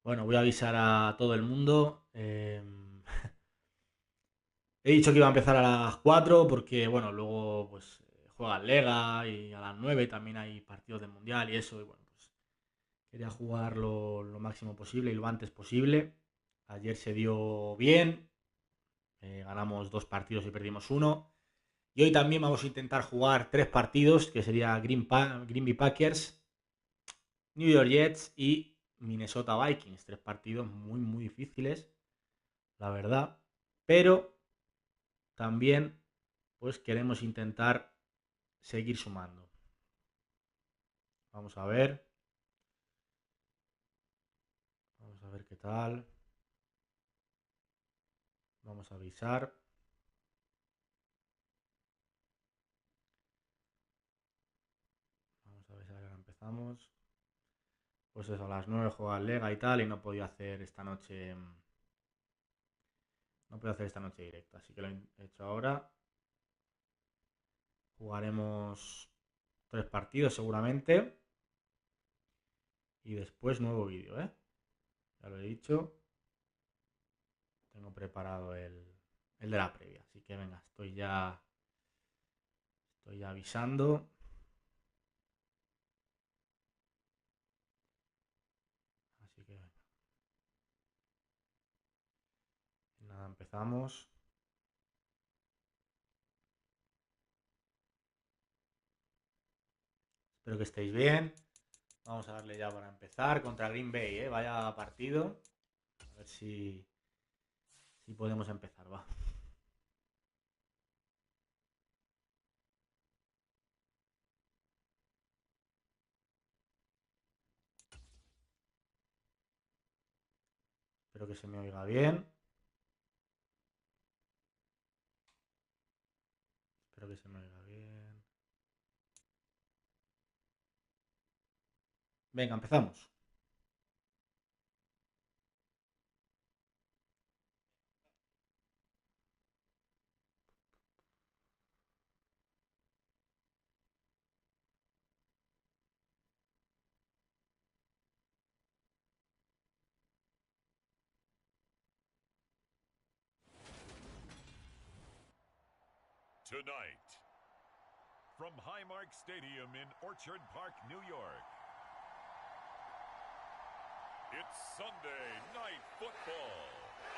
Bueno, voy a avisar a todo el mundo. He dicho que iba a empezar a las 4 porque, bueno, luego pues juega el Lega y a las 9 también hay partidos del Mundial y eso. Y bueno, pues quería jugar lo máximo posible y lo antes posible. Ayer se dio bien. Ganamos 2 partidos y perdimos 1. Y hoy también vamos a intentar jugar 3 partidos, que sería Green Bay Packers, New York Jets y Minnesota Vikings. 3 partidos muy, muy difíciles, la verdad. Pero también pues queremos intentar seguir sumando. Vamos a ver. Vamos a ver qué tal. Vamos a avisar. Vamos a avisar que ahora empezamos. Pues eso, a las 9 juega el Lega y tal, y no podía hacer esta noche. No puedo hacer esta noche directa, así que lo he hecho ahora. Jugaremos 3 partidos seguramente. Y después nuevo vídeo, ¿eh? Ya lo he dicho. Tengo preparado el de la previa. Así que venga, estoy ya avisando. Así que venga. Nada, empezamos. Espero que estéis bien. Vamos a darle ya para empezar contra Green Bay, ¿eh? Vaya partido. A ver si podemos empezar, va. Espero que se me oiga bien. Espero que se me oiga bien. Venga, empezamos. Tonight, from Highmark Stadium in Orchard Park, New York, it's Sunday Night Football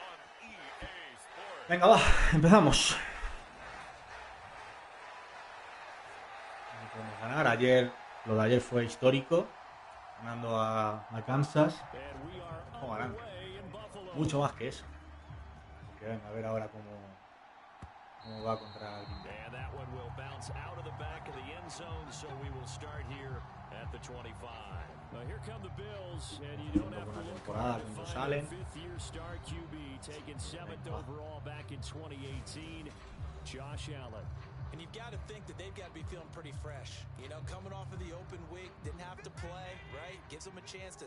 on EA Sports. Venga, va, empezamos. Podemos ganar. Lo de ayer fue histórico. Ganando a Kansas. O ganando. Mucho más que eso. Así que venga, a ver ahora cómo va contra Green Bay. And that one will bounce out of the back of the end zone, so we will start here at the 25. Now here come the Bills, and you don't have to look hard to find a fifth-year star QB taken 7th overall back in 2018, Josh Allen. And you've got to think that they've got to be feeling pretty fresh. You know, coming off of the open week, didn't have to play, right? Gives them a chance to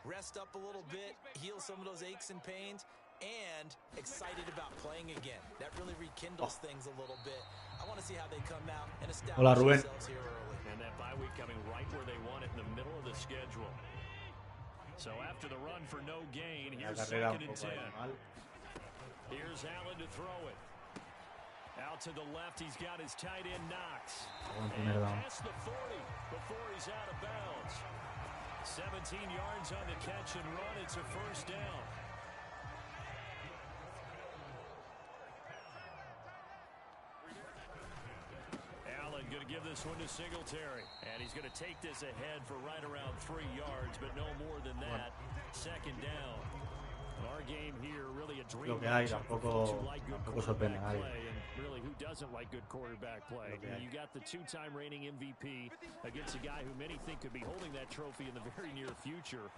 rest up a little bit, heal some of those aches and pains, and excited about playing again. That really rekindles things a little bit. I want to see how they come out and establish themselves here early. And that bye week coming right where they want it, in the middle of the schedule. So after the run for no gain, here's 2nd and 10. Here's Allen to throw it. Out to the left, he's got his tight end Knox. And past the 40 before he's out of bounds. 17 yards on the catch and run. It's a first down. Allen going to give this one to Singletary. And he's going to take this ahead for right around 3 yards, but no more than that. 2nd down. Our game here really a dream. Lo que hay, tampoco sorprende a nadie. Really, who doesn't like good quarterback play? You got the 2-time reigning MVP against a guy who many think could be holding that trophy in the very near future.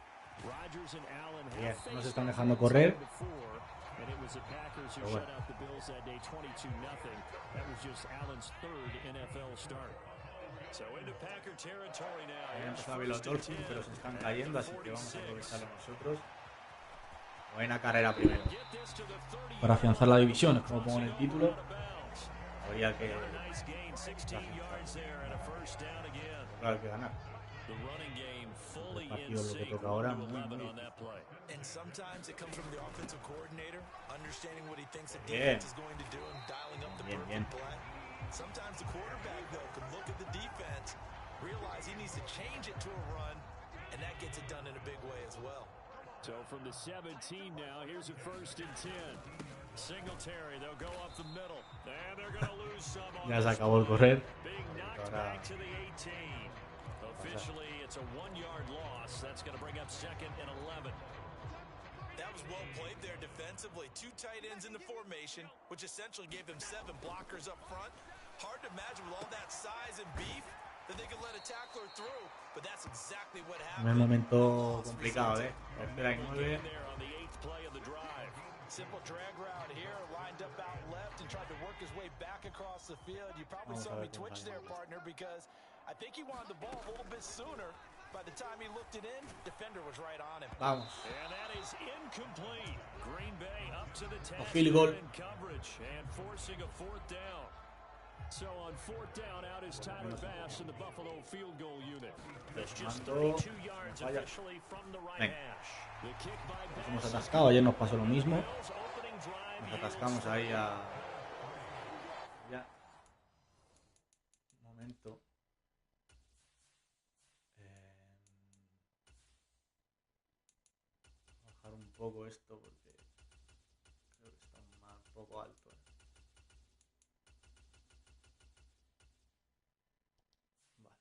Rodgers and Allen have faced nos están dejando correr. Before, and it was the Packers who shut out the Bills that day 22-0. That was just Allen's 3rd NFL start. So into Packer territory now. Empezó a ver los Dolphins, pero se están cayendo, así que vamos a aprovecharlo nosotros. Buena carrera primero. Para afianzar la división, es como pongo en el título. Habría que... Claro, hay que ganar. The running game fully in partido lo que sync. toca ahora. 11 on that play. And sometimes it comes from the offensive coordinator understanding what he thinks the defense is going to do and dialing up the perfect play. Sometimes the quarterback, though, can look at the defense, realize he needs to change it to a run, and that gets it done in a big way as well. So from the 17 now, here's a 1st and 10. Singletary, they'll go up the middle, and they're going to lose some on Ya se acabó el correr. being knocked back to the 18. Officially, it's a 1-yard loss. That's going to bring up 2nd and 11. That was well played there defensively. 2 tight ends in the formation, which essentially gave them 7 blockers up front. Hard to imagine with all that size and beef that they could let a tackler through, but that's exactly what happened. Un momento complicado, Espera, 9. Simple drag route here, lined up out left and tried to work his way back across the field. You probably saw me twitch there, partner, because I think he wanted the ball a little bit sooner. By the time he looked it in, defender was right on him. Vamos. And that is incomplete. Green Bay up to the task Field goal. in coverage and forcing a 4th down. So on 4th down, out is Tyler Bass in the Buffalo field goal unit. That's just 32 yards officially from the right hash. The kick by Bass. Nos hemos atascado, ayer nos pasó lo mismo. Nos atascamos ahí a... Ya. Un momento. Bajar un poco esto porque creo que está un poco alto. Vale.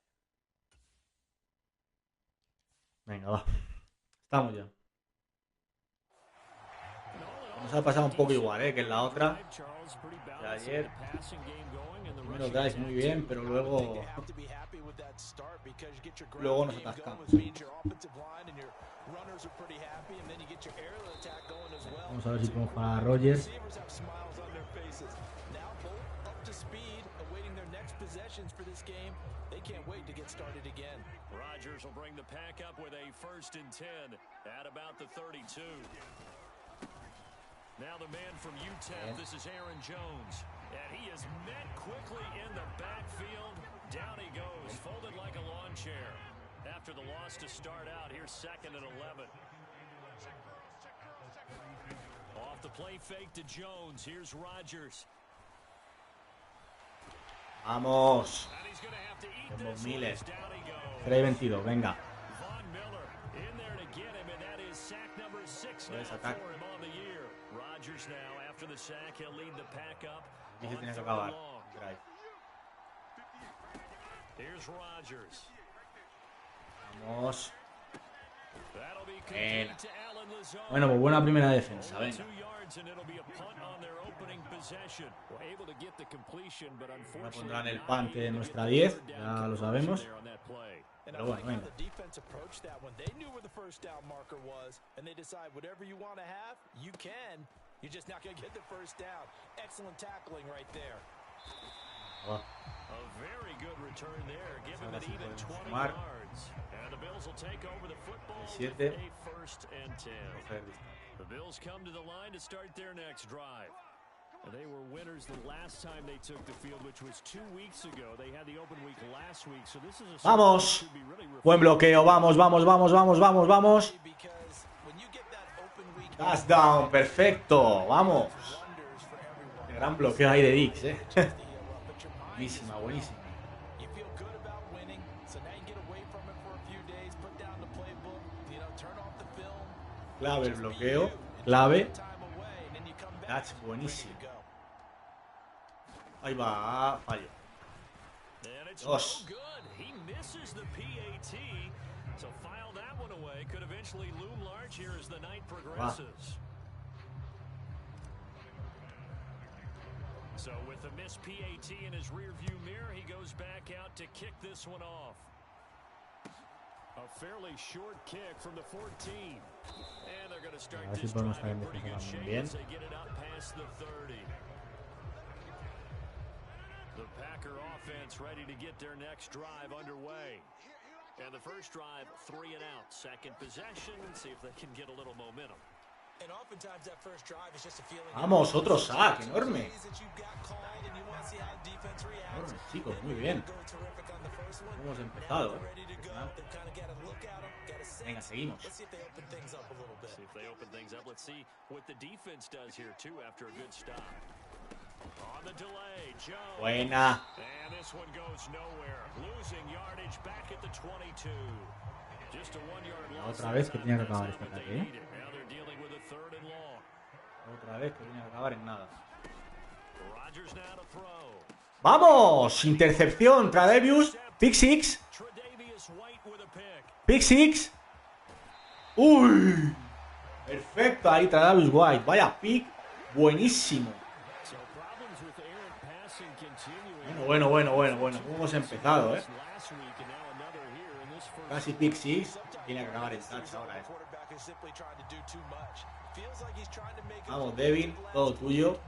Venga, va. Estamos ya. Nos ha pasado un poco igual, que en la otra de ayer. Primero drive muy bien, pero luego nos atascamos. Vamos a ver si podemos parar a Rodgers. Rodgers will bring the pack up with a 1st and 10 at about the 32. Now the man from UTEP, this is Aaron Jones. And he is met quickly in the backfield. Down he goes, folded like a lawn chair. After the loss to start out, here's 2nd and 11. Off the play fake to Jones. Here's Rodgers. Vamos. Tenemos miles. 3-22, venga. Puedes atacar. Rodgers now after the sack, he'll lead the pack up. Y se tiene que acabar. Drive. Here's Rodgers. Vamos. Bueno, pues buena primera defensa, venga. Ahora pondrán el punt de nuestra 10, ya lo sabemos. Pero bueno, venga. Va. A very good return there, giving it even 20 sumar. yards. And the Bills will take over the football with 7. a 1st and 10. The Bills come to the line to start their next drive. And they were winners the last time they took the field, which was 2 weeks ago. They had the open week last week, so this is a Vamos. Buen bloqueo, vamos, vamos, vamos, vamos, vamos, vamos. Touchdown, perfecto, vamos. Qué gran bloqueo ahí de Dix, Buenísima, buenísima. Clave el bloqueo, clave. That's buenísimo. Ahí va, fallo. 2. Va. So with the missed PAT in his rearview mirror, he goes back out to kick this one off. A fairly short kick from the 14. And they're going to start this drive in pretty good shape as they get it up past the 30. The Packer offense ready to get their next drive underway. And the first drive, 3 and out. Second possession, see if they can get a little momentum. Vamos, otro sack, enorme. Enorme, chicos, muy bien. Hemos empezado, ¿eh? Venga, seguimos. Buena. Otra vez que tenía que acabar este ataque, ¿eh? Otra vez que tenía que acabar en nada. ¡Vamos! Intercepción, Tradevius. Pick six. Pick six. ¡Uy! Perfecto, ahí Tradevius White. Vaya pick. Buenísimo. Bueno. ¿Cómo hemos empezado, eh? Casi pick six. Tiene que acabar el touch ahora, Vamos, Devin. Todo tuyo.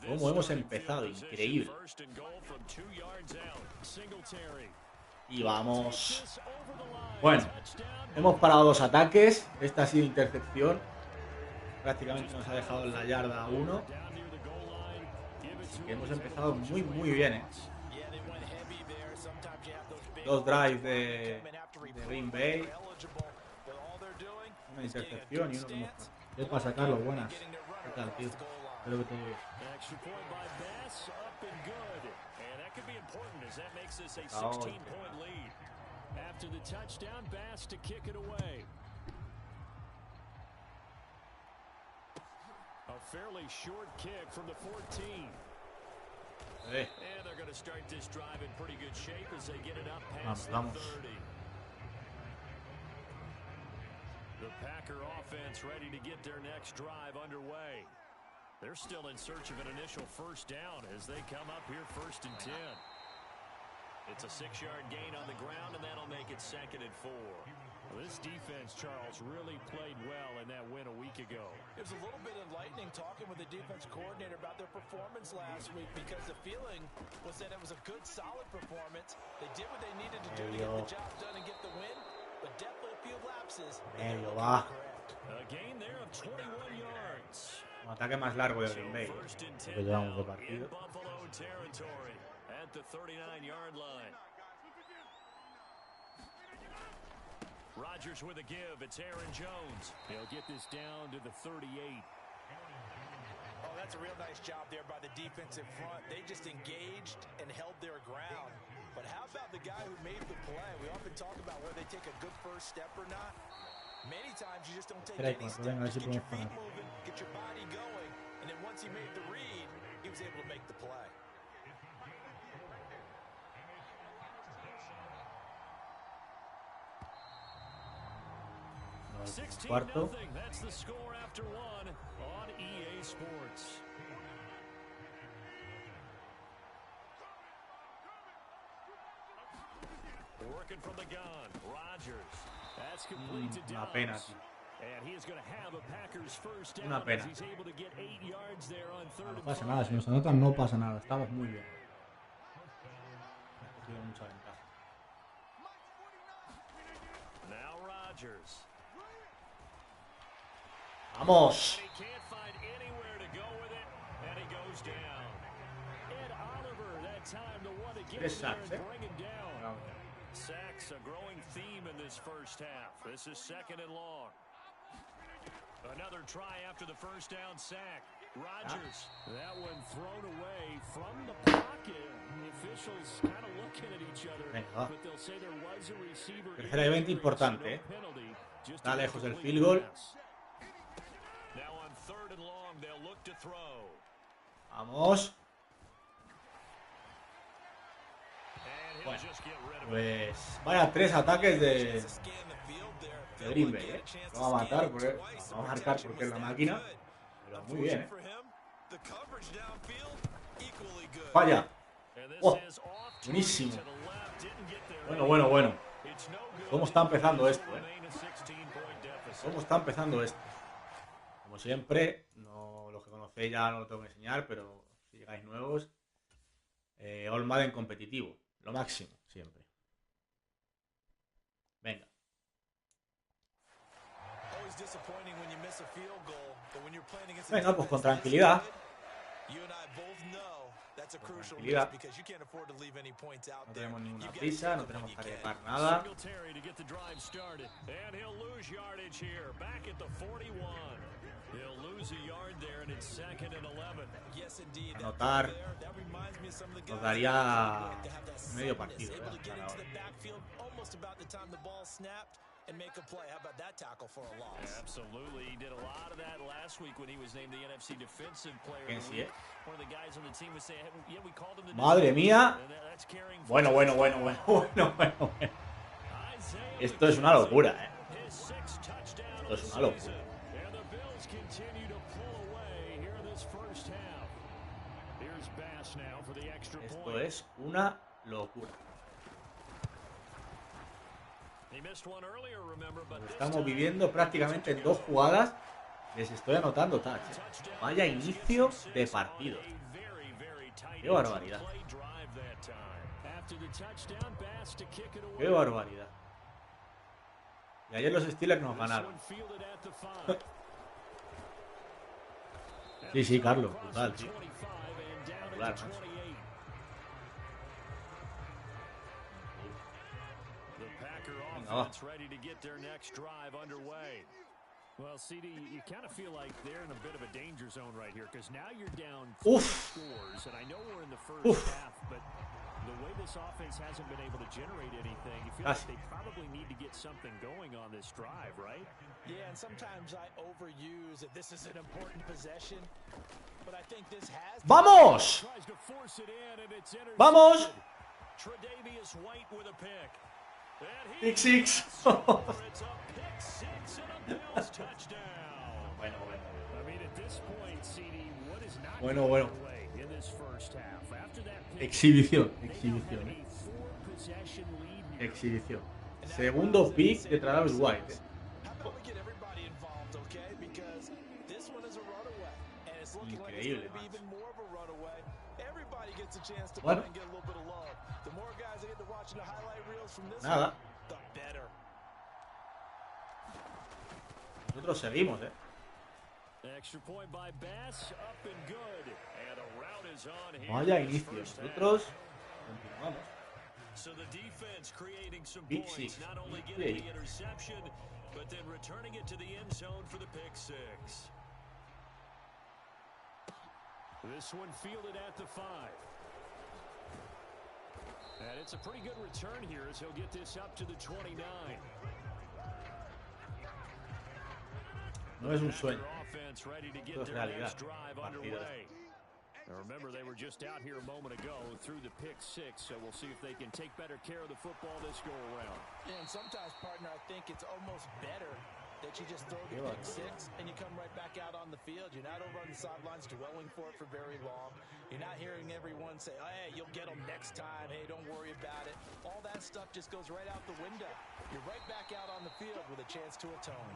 ¿Cómo hemos empezado? Increíble. Y vamos. Bueno, hemos parado 2 ataques. Esta ha sido intercepción. Prácticamente nos ha dejado en la yarda 1. Así que hemos empezado muy bien, ¿eh? 2 drives de Green Bay. Una intercepción y uno que hemos... Es para sacarlo, buenas. ¿Qué tal, tío? Espero que todo bien. Vamos. The Packer offense ready to get their next drive underway. They're still in search of an initial first down as they come up here 1st and 10. It's a 6-yard gain on the ground, and that'll make it 2nd and 4. Well, this defense, Charles, really played well in that win a week ago. It was a little bit enlightening talking with the defense coordinator about their performance last week because the feeling was that it was a good, solid performance. They did what they needed to do to get the job done and get the win, but definitely a few lapses. A gain there of 21 yards. Un ataque más largo de Green Bay. Lo que llevamos de partido. At the 39-yard line. Rodgers with a give. It's Aaron Jones. He'll get this down to the 38. Oh, that's a real nice job there by the defensive front. They just engaged and held their ground. But how about the guy who made the play? We often talk about whether they take a good first step or not. Many times you just don't take any steps. Get your feet moving, get your body going, and then once he made the read, he was able to make the play. Cuarto. That's the score after 1 on EA Sports. Working from the gun, Rodgers. That's complete to Una Dobbs. pena, tío. And he is going to have a Packers first down. Una pena. He's able to get 8 yards there on 3rd No and pasa 5. nada, si nos anotan no pasa nada. Estamos muy bien. Hemos cogido mucha ventaja. Now Rodgers. ¡Vamos! He can't find anywhere to go with it, and he goes down. Ed Oliver, that time the one to get him there and bring him down. Sacks a growing theme in this first half. This is 2nd and long. Another try after the first down sack. Rodgers. That one thrown away from the pocket. The officials kind of looking at each other, but they'll say there was a receiver. Tercera y 20 importante, ¿eh? Está lejos del field goal. Now on 3rd and long, they'll look to throw. Vamos. Bueno, pues vaya 3 ataques de Green Bay, ¿eh? Lo va a matar porque lo va a marcar porque es la máquina. Pero muy bien, ¿eh? Vaya. Oh, buenísimo. Bueno. ¿Cómo está empezando esto, eh? ¿Cómo está empezando esto? Como siempre, no, los que conocéis ya no lo tengo que enseñar, pero si llegáis nuevos, All Madden competitivo. Lo máximo, siempre. Venga. Venga, pues con tranquilidad. Tranquilidad. No tenemos ninguna prisa, no tenemos que arriesgar nada. Anotar nos daría medio partido, and make a play. How about that tackle for a loss? Absolutely. He did a lot of that last week when he was named the NFC Defensive Player of the Week. One of the guys on the team was saying, yeah, we called him the Madre mía. Bueno. Esto es una locura, Esto es una locura. Esto es una locura. Lo estamos viviendo prácticamente en 2 jugadas. Les estoy anotando touch. Vaya inicio de partido. Qué barbaridad. Qué barbaridad. Y ayer los Steelers nos ganaron. Sí, Carlos. Brutal, tío. Brutal, ¿no? Ready to get their next drive underway. Well, CD, you kind of feel like they're in a bit of a danger zone right here because now you're down 4 scores, and I know we're in the first half, but the way this offense hasn't been able to generate anything, you feel like they probably need to get something going on this drive, right? Yeah, and sometimes I overuse that this is an important possession, but I think this has. ¡Vamos! ¡Vamos! Tre'Davious White with a pick. Pick six. Bueno. Exhibición. Segundo pick de Travis White. Increíble. Bueno. Nada. Nosotros seguimos, Vaya inicio. Nosotros continuamos. Big six. This one fielded at the 5. And it's a pretty good return here as he'll get this up to the 29. No es un sueño. Esto es realidad. Partidos. Now remember, they were just out here a moment ago through the pick 6, so we'll see if they can take better care of the football this go around. And sometimes, partner, I think it's almost better that you just throw the pick 6 and you come right back out on the field. You're not over on the sidelines dwelling for it for very long. You're not hearing everyone say, oh, hey, you'll get them next time. Hey, don't worry about it. All that stuff just goes right out the window. You're right back out on the field with a chance to atone.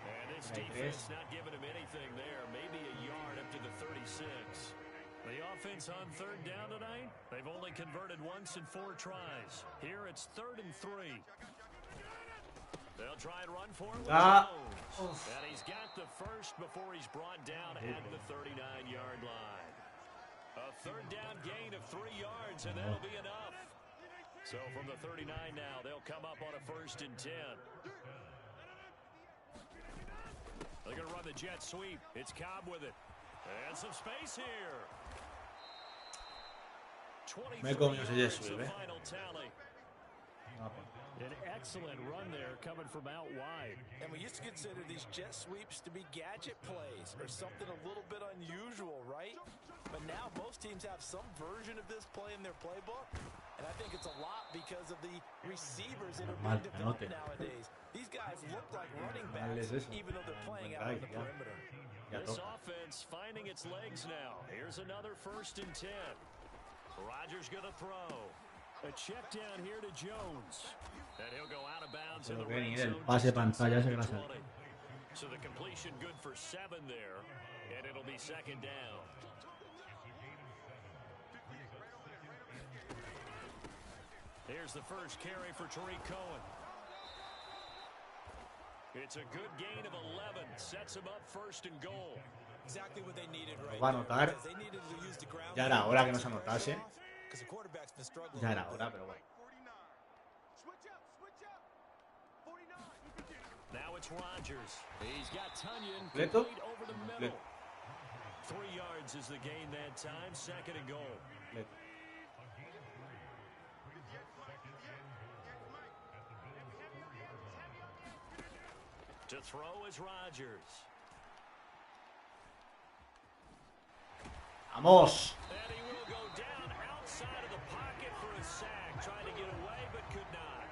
And this defense not giving him anything there. Maybe a yard up to the 36. The offense on 3rd down tonight, they've only converted once in 4 tries. Here it's 3rd and 3. They'll try and run for it with Jones. And he's got the first before he's brought down at the 39-yard line. A 3rd down gain of 3 yards, and that'll be enough. So from the 39 now, they'll come up on a 1st and 10. They're going to run the jet sweep. It's Cobb with it. And some space here. 23 yards the final tally. An excellent run there coming from out wide. And we used to consider these jet sweeps to be gadget plays or something a little bit unusual, right? But now most teams have some version of this play in their playbook. And I think it's a lot because of the receivers that are being developed nowadays. These guys look like running backs, even though they're playing out on the perimeter. This offense finding its legs now. Here's another 1st and 10. Rodgers going to throw. A check down here to Jones. And he'll go out of bounds in the red zone. So the completion good for 7 there. And it'll be 2nd down. Here's the first carry for Tariq Cohen. Nos va a anotar. Ya era hora que nos anotase. Ya era hora, pero bueno. Completo. Completo. 3 yards is the gain that time, 2nd and goal. Completo. To throw is Rodgers. Vamos. And he will go down outside of the pocket for a sack, trying to get away but could not.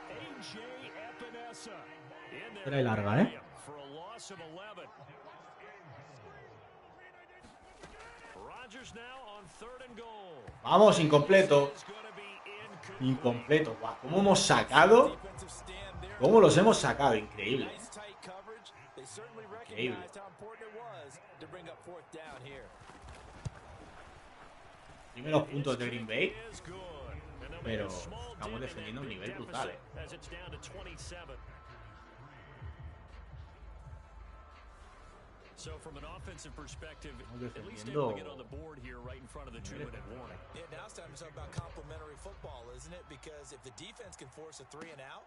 AJ Epinesa in there. Era larga, For a loss of 11. Rodgers now on 3rd and goal. Vamos, incompleto. Incompleto. Guau, ¿cómo hemos sacado? ¿Cómo los hemos sacado? Increíble. Increíble. Primeros puntos de Green Bay, pero estamos defendiendo a un nivel brutal. So from an offensive perspective, at least able to get on the board here right in front of the 2-minute warning. Yeah, now it's time to talk about complementary football, isn't it? Because if the defense can force a 3 and out,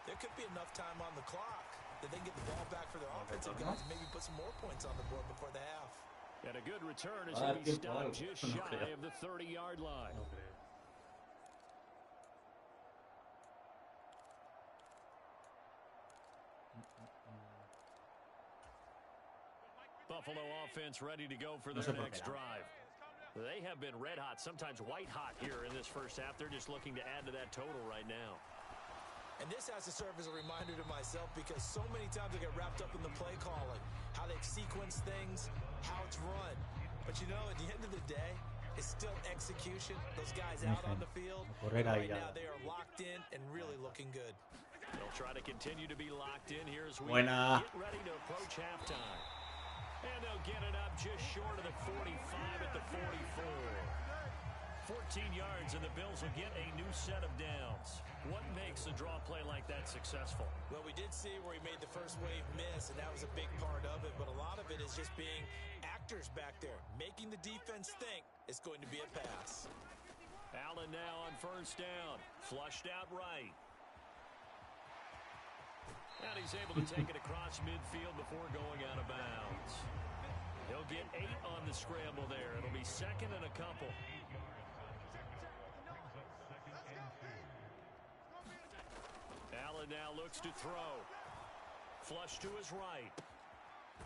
there could be enough time on the clock that they can get the ball back for their offensive guys and maybe put some more points on the board before the half. And a good return as he'll be stopped just shy of the 30-yard line. Buffalo offense ready to go for their next drive. They have been red hot, sometimes white hot here in this first half. They're just looking to add to that total right now. And this has to serve as a reminder to myself because so many times I get wrapped up in the play calling, how they sequence things, how it's run. But you know, at the end of the day, it's still execution. Those guys out on the field, right now they are locked in and really looking good. They'll try to continue to be locked in here as we Buena. get ready to approach halftime. And they'll get it up just short of the 45 at the 44. 14 yards, and the Bills will get a new set of downs. What makes a draw play like that successful? Well, we did see where he made the first wave miss, and that was a big part of it. But a lot of it is just being actors back there, making the defense think it's going to be a pass. Allen now on 1st down. Flushed out right. And he's able to take it across midfield before going out of bounds. He'll get 8 on the scramble there. It'll be 2nd and a couple. Allen now looks to throw. Flush to his right.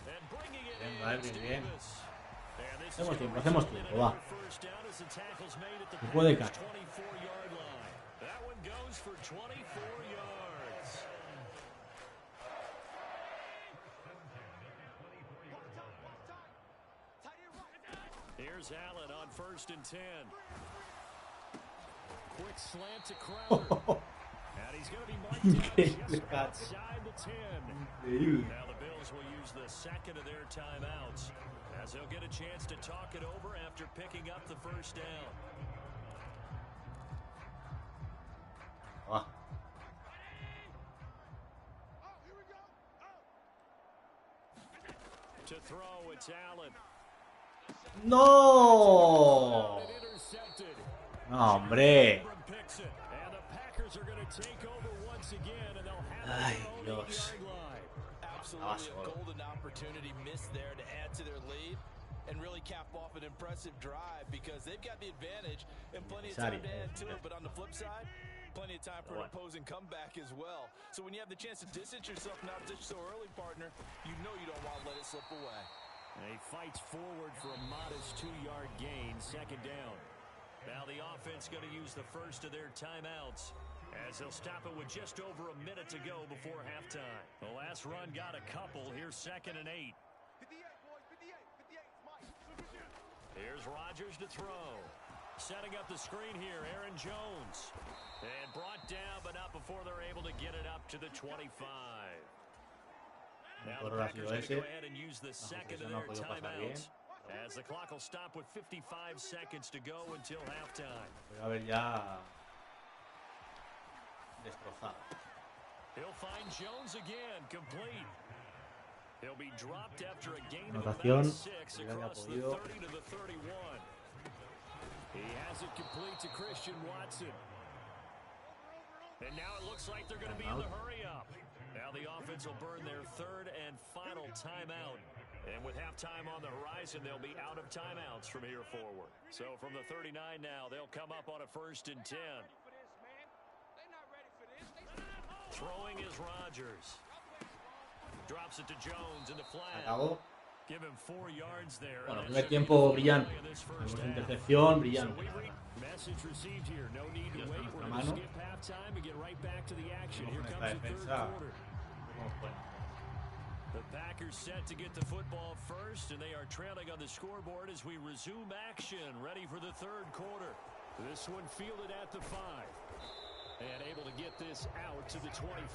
And bringing it in is Davis. Hacemos tiempo, va. Se puede caer. That one goes for 24 yards. Here's Allen on 1st and 10. Quick slant to Crowder. And he's going to be marked down just outside the 10. Now the Bills will use the 2nd of their timeouts as they'll get a chance to talk it over after picking up the 1st down. To throw, it's Allen. No. No, hombre. Ay, Dios. Absolutely a golden opportunity missed there to add to their lead and really cap off an impressive drive because they've got the advantage and plenty of time to add to it. But on the flip side, plenty of time for an opposing comeback as well. So when you have the chance to distance yourself from opposition so early, partner, you know you don't want to let it slip away. And he fights forward for a modest 2-yard gain, 2nd down. Now the offense going to use the first of their timeouts as they'll stop it with just over a minute to go before halftime. The last run got a couple. Here's 2nd and 8. Here's Rodgers to throw. Setting up the screen here, Aaron Jones. And brought down, but not before they're able to get it up to the 25. Now the Packers are going to go ahead and use the 2nd of their timeouts as the clock will stop with 55 seconds to go until halftime. He'll find Jones again, complete. He'll be dropped after a gain of Anotación. about 6 across the 30 to the 31. He has it complete to Christian Watson. And now it looks like they're going to be in the hurry up. Now the offense will burn their third and final timeout. And with halftime on the horizon, they'll be out of timeouts from here forward. So from the 39 now, they'll come up on a 1st and 10. Throwing is Rodgers. Drops it to Jones in the flat. Give him 4 yards there. Bueno, primer tiempo brillante. Tenemos intercepción brillante. Message received here. No need to wait. We're going to skip halftime and get right back to the action. Here comes the third quarter. The Packers set to get the football first, and they are trailing on the scoreboard as we resume action, ready for the third quarter. This one fielded at the 5, and able to get this out to the 25.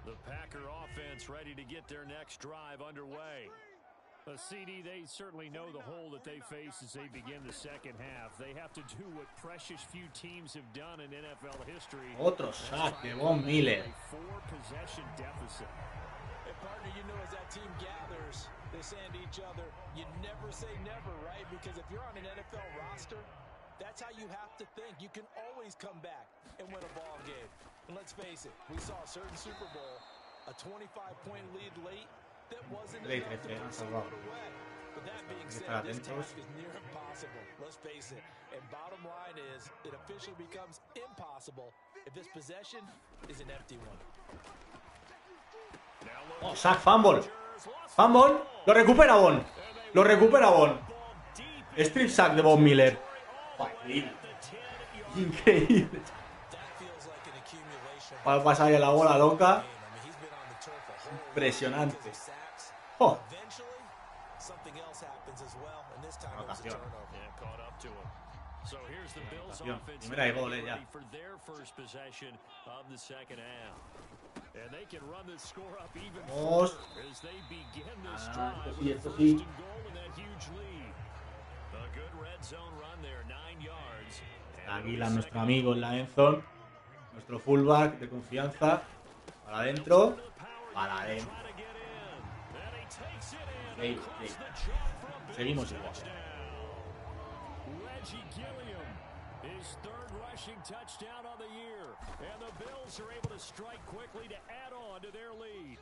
The Packer offense ready to get their next drive underway. A CD, they certainly know the hole that they face as they begin the second half. They have to do what precious few teams have done in NFL history. Otro saque, Von Miller. 4-possession deficit. Hey, partner, you know as that team gathers, they say to each other, you never say never, right? Because if you're on an NFL roster, that's how you have to think. You can always come back and win a ball game. And let's face it, we saw a certain Super Bowl, a 25-point lead late. That wasn't enough to put someone away. But that being said, this task is near impossible. Let's face it. And bottom line is, it officially becomes impossible if this possession is an empty one. Oh, sack, fumble. Fumble. Lo recupera Von. Lo recupera Von. Strip sack de Von Miller. Increíble. Va a pasar ahí la bola loca. Impresionante. Oh. Anotación. Anotación. Primera y gol ya. Vamos. Esto sí. Águila, nuestro amigo en la endzone. Nuestro fullback de confianza. Para adentro. Para adentro. Seguimos igual. His third rushing touchdown on the year, and the Bills are able to strike quickly to add on to their lead.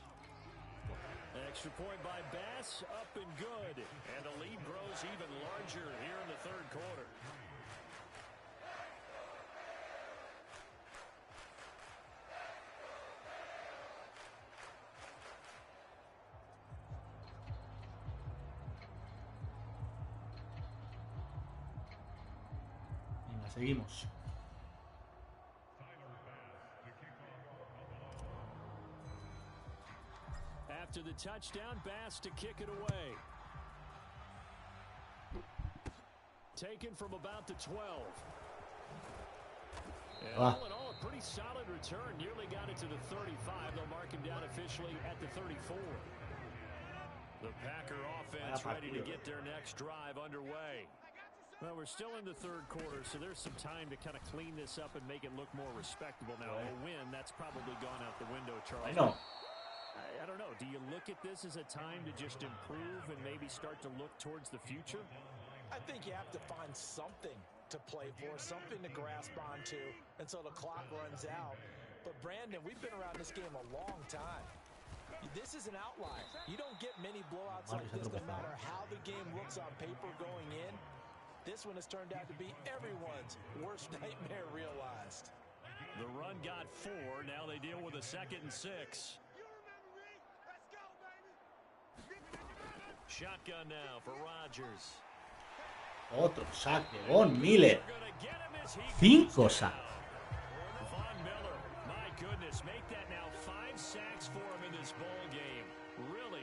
Extra point by Bass, up and good, and the lead grows even larger here in the third quarter. Seguimos. After the touchdown, Bass to kick it away. Taken from about the 12. And all in all, a pretty solid return. Nearly got it to the 35. They'll mark him down officially at the 34. The Packer offense ready to get their next drive underway. Well, we're still in the third quarter, so there's some time to kind of clean this up and make it look more respectable. Now, a win, that's probably gone out the window, Charles. I know. I don't know. Do you look at this as a time to just improve and maybe start to look towards the future? I think you have to find something to play for, something to grasp onto until the clock runs out. But, Brandon, we've been around this game a long time. This is an outlier. You don't get many blowouts like this no matter how the game looks on paper going in. This one has turned out to be everyone's worst nightmare realized. The run got 4. Now they deal with a 2nd and 6. Shotgun now for Rodgers. Otro saque, Von Miller. 5 sacks. Von Miller, my goodness, make that now 5 sacks for him in this ball game. Really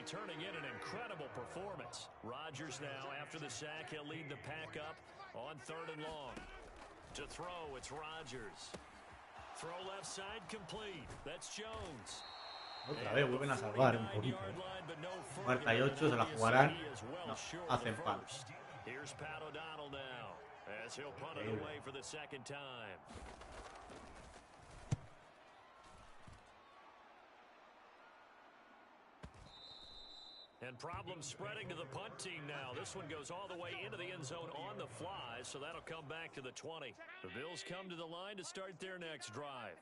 turning in an incredible performance. Rodgers now, after the sack, he'll lead the pack up on 3rd and long. To throw, it's Rodgers. Throw left side complete. That's Jones. Otra vez vuelven a salvar un poquito. 4ª y 8, se la jugarán. No, hacen falta. Here's Pat O'Donnell now. As he'll punt it away for the second time. And problems spreading to the punt team now. This one goes all the way into the end zone on the fly, so that'll come back to the 20. The Bills come to the line to start their next drive.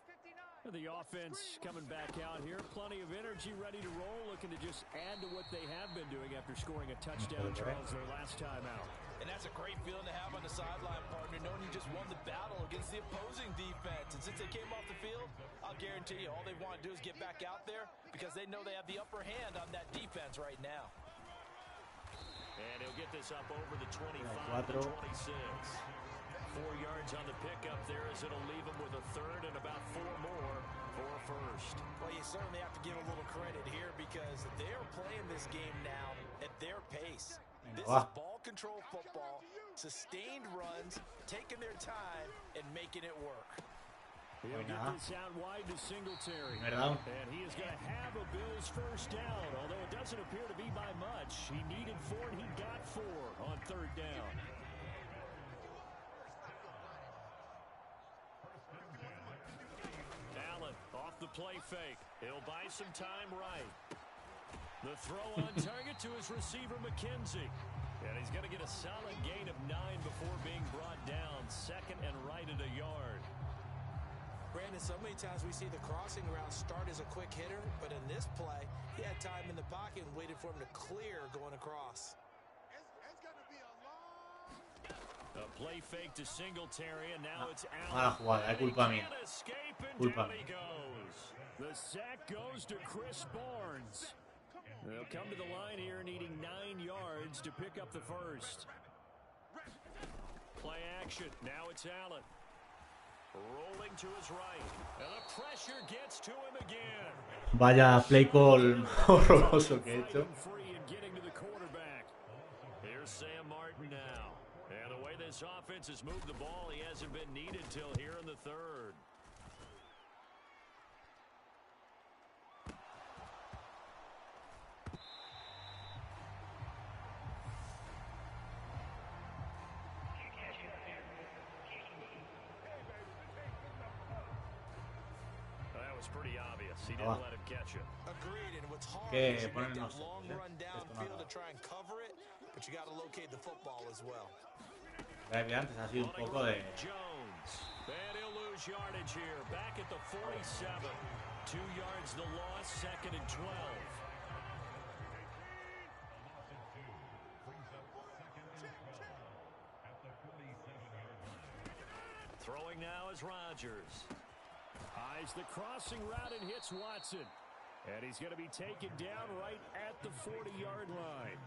The offense coming back out here. Plenty of energy, ready to roll, looking to just add to what they have been doing after scoring a touchdown, Charles, their last time out. And that's a great feeling to have on the sideline, partner, knowing you just won the battle against the opposing defense. And since they came off the field, I'll guarantee you all they want to do is get back out there because they know they have the upper hand on that defense right now. And he'll get this up over the 25 to 26. 4 yards on the pickup there as it'll leave him with a third and about 4 more for a first. Well, you certainly have to give a little credit here because they're playing this game now at their pace. This is ball control football, sustained runs, taking their time and making it work. He'll get this out wide to Singletary. And he is going to have a Bills first down, although it doesn't appear to be by much. He needed 4 and he got 4 on third down. Allen off the play fake. He'll buy some time right. The throw on target to his receiver, McKenzie. And he's going to get a solid gain of 9 before being brought down. Second and right at a yard. Brandon, so many times we see the crossing route start as a quick hitter, but in this play, he had time in the pocket and waited for him to clear going across. It's going to be a long... A play fake to Singletary, and now it's Mala jugada, culpa mía. Culpa mía. The sack goes to Chris Barnes. They'll come to the line here needing 9 yards to pick up the first. Play action. Now it's Allen. Rolling to his right. And the pressure gets to him again. Vaya play call horroroso que he hecho. Free and getting to the quarterback. Here's Sam Martin now. And the way this offense has moved the ball, he hasn't been needed till here in the third. Pretty obvious. He didn't let him catch it. Agreed, and what's hard is you make that long run downfield to try and cover it, but you got to locate the football as well. Antes ha sido un poco de... Jones. And he'll lose yardage here. Back at the 47. 2 yards the loss, second and 12. Throwing now is Rodgers. Eyes the crossing route and hits Watson. And he's going to be taken down right at the 40-yard line.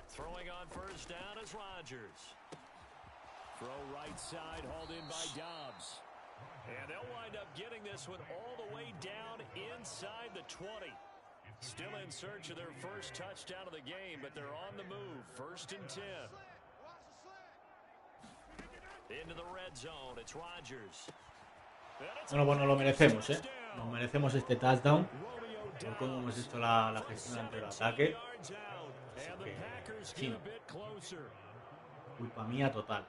Throwing on first down is Rodgers. Throw right side, hauled in by Dobbs. And they'll wind up getting this one all the way down inside the 20. Still in search of their first touchdown of the game, but they're on the move. First and 10. Into the red zone. It's Rodgers. Bueno, lo merecemos, ¿eh? Nos merecemos este touchdown por cómo hemos hecho la gestión ante el ataque. Así que, sí. Culpa mía total.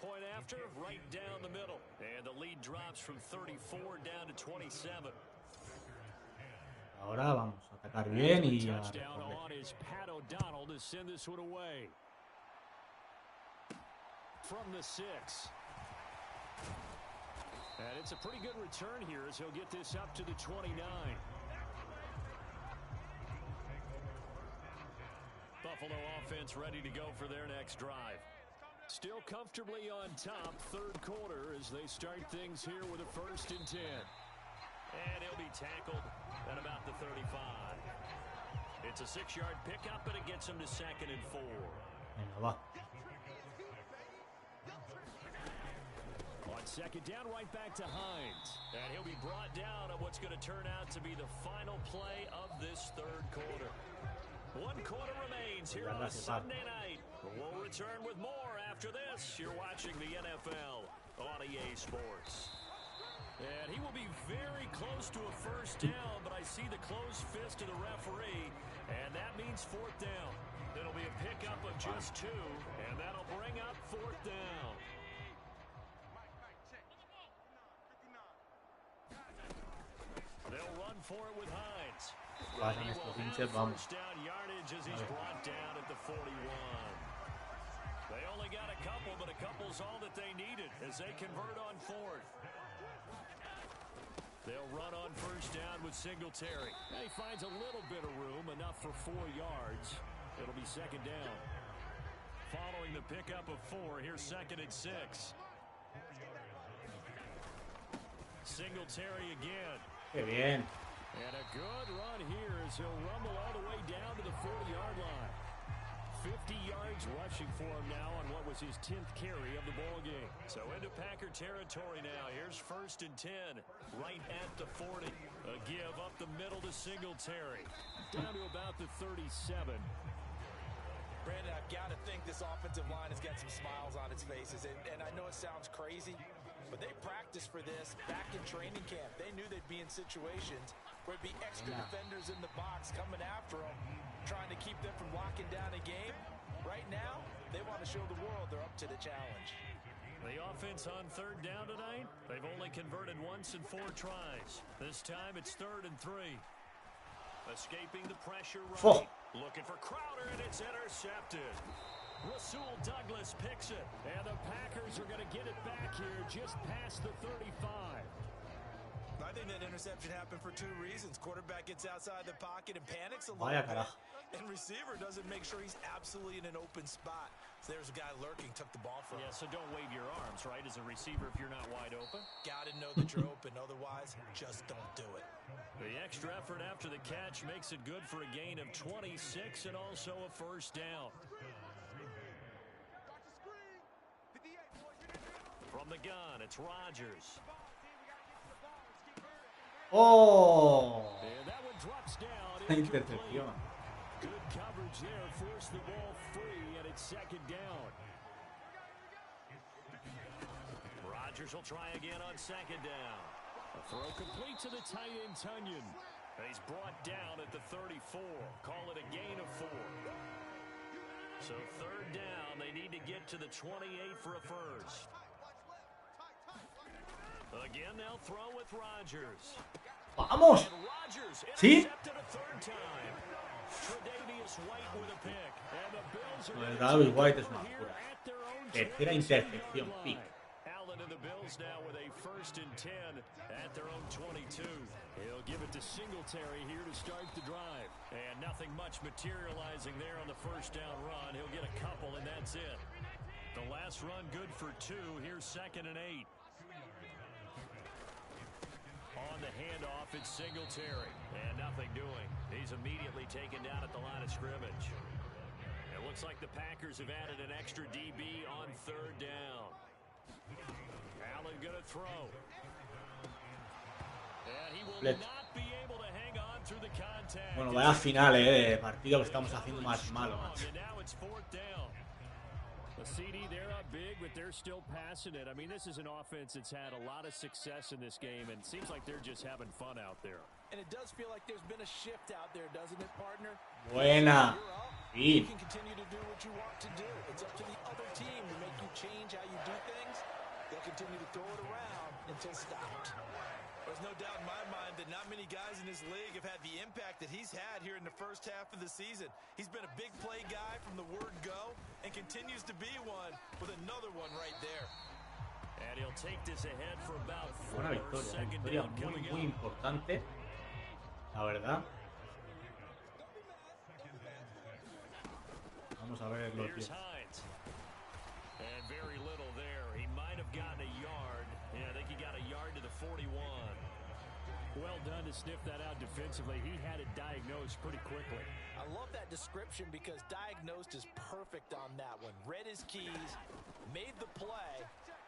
Point after, right down the middle. And the lead drops from 34 down to 27. Ahora vamos a atacar bien y a responder. From the 6. And it's a pretty good return here as he'll get this up to the 29. Buffalo offense ready to go for their next drive. Still comfortably on top, third quarter, as they start things here with a first and 10. And he'll be tackled at about the 35. It's a 6-yard pickup, and it gets him to second and 4. On second down, right back to Hines. And he'll be brought down on what's going to turn out to be the final play of this third quarter. 1 quarter remains here on a Sunday night. We'll return with more after this. You're watching the NFL on EA Sports. And he will be very close to a first down, but I see the closed fist of the referee, and that means fourth down. It'll be a pickup of just 2, and that'll bring up fourth down. They'll run for it with Hines. Pasan estos hinchas, vamos. First down yardage as he's brought down at the 41. They only got a couple, but a couple's all that they needed as they convert on fourth. They'll run on first down with Singletary. He finds a little bit of room, enough for 4 yards. It'll be second down. Following the pickup of 4, here's second and 6. Singletary again. Qué bien. And a good run here as he'll rumble all the way down to the 40-yard line. 50 yards rushing for him now on what was his 10th carry of the ball game. So into Packer territory now. Here's first and 10, right at the 40. A give up the middle to Singletary. Down to about the 37. Brandon, I've got to think this offensive line has got some smiles on its faces. And I know it sounds crazy, but they practiced for this back in training camp. They knew they'd be in situations where it'd be extra defenders in the box coming after them, trying to keep them from locking down a game. Right now, they want to show the world they're up to the challenge. The offense on third down tonight, they've only converted once in 4 tries. This time it's 3rd and 3. Escaping the pressure right. Looking for Crowder, and it's intercepted. Rasul Douglas picks it, and the Packers are going to get it back here just past the 35. I think that interception happened for 2 reasons. Quarterback gets outside the pocket and panics a little Vaya bit. carajo. And receiver doesn't make sure he's absolutely in an open spot. So there's a guy lurking, took the ball from him. Yeah, so don't wave your arms, right, as a receiver if you're not wide open. Got to know that you're open. Otherwise, just don't do it. The extra effort after the catch makes it good for a gain of 26 and also a first down. From the gun, it's Rodgers. Oh, And that one drops down. intercepción. Good coverage there, forced the ball free, and it's second down. Rodgers will try again on second down. A throw complete to the tight end, Tunyon. And he's brought down at the 34. Call it a gain of 4. So third down, they need to get to the 28 for a first. Again, they'll throw with Rodgers. Vamos. And Rodgers ¿Sí? intercepted a third time. Tre'Davious White with a pick. And the Bills are Lo de gonna Tre'Davious take White over es una here locura. at their own Tercera 26-yard intercepción, line. pick. Allen and the Bills now with a first and 10 at their own 22. He'll give it to Singletary here to start the drive. And nothing much materializing there on the first down run. He'll get a couple, and that's it. The last run good for 2. Here's second and 8. On the handoff, it's Singletary. And nothing doing. He's immediately taken down at the line of scrimmage. It looks like the Packers have added an extra DB on third down. Allen gonna throw. And he will not be able to hang on through the contact. Bueno, vaya final, de partido que estamos haciendo más malo, macho. And now it's fourth down. The CD, they're up big, but they're still passing it. I mean, this is an offense that's had a lot of success in this game, and it seems like they're just having fun out there. And it does feel like there's been a shift out there, doesn't it, partner? Buena. You're up. Sí. You can continue to do what you want to do. It's up to the other team to make you change how you do things. They'll continue to throw it around until stopped. There's no doubt in my mind that not many guys in this league have had the impact that he's had here in the first half of the season. He's been a big play guy from the word go and continues to be one with another one right there. And he'll take this ahead for about 4. Buena victoria, una Second victoria down muy, coming muy up. importante, la verdad. Vamos a ver los Here's 10. Hines. And very little there. He might have gotten a yard. Yeah, I think he got a yard to the 41. Well done to sniff that out defensively. He had it diagnosed pretty quickly. I love that description because diagnosed is perfect on that one. Read his keys, made the play,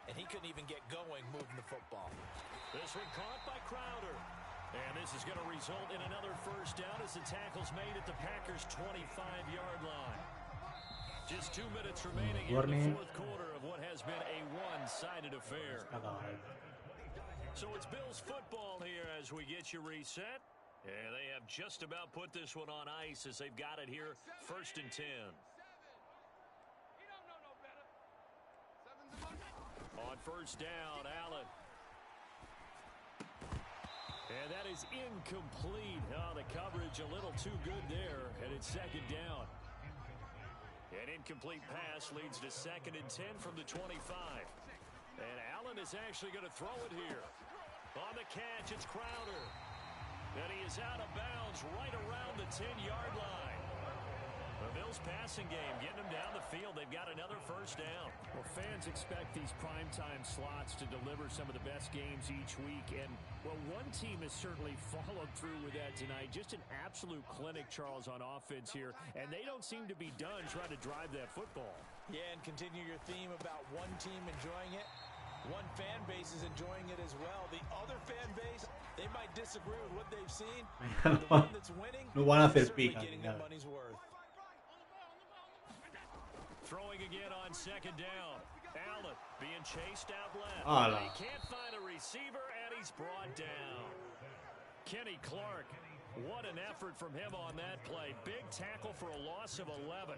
and he couldn't even get going moving the football. This one caught by Crowder. And this is going to result in another first down as the tackle's made at the Packers' 25-yard line. Just 2 minutes remaining in the fourth quarter of what has been a one-sided affair. So it's Bills football here as we get you reset. And they have just about put this one on ice as they've got it here, 1st and 10. On 1st down, Allen. And that is incomplete. Oh, the coverage a little too good there, and it's 2nd down. An incomplete pass leads to 2nd and 10 from the 25. And Allen is actually going to throw it here. On the catch, it's Crowder. And he is out of bounds right around the 10-yard line. The Bills passing game getting them down the field. They've got another 1st down. Well, fans expect these primetime slots to deliver some of the best games each week. And, well, one team has certainly followed through with that tonight. Just an absolute clinic, Charles, on offense here. And they don't seem to be done trying to drive that football. Yeah, and continue your theme about one team enjoying it. One fan base is enjoying it as well. The other fan base, they might disagree with what they've seen. The one that's winning, no van a hacer certainly pica. getting their money's worth. Throwing again on 2nd down. Allen being chased out left. Hola. He can't find a receiver, and he's brought down. Kenny Clark, what an effort from him on that play. Big tackle for a loss of 11.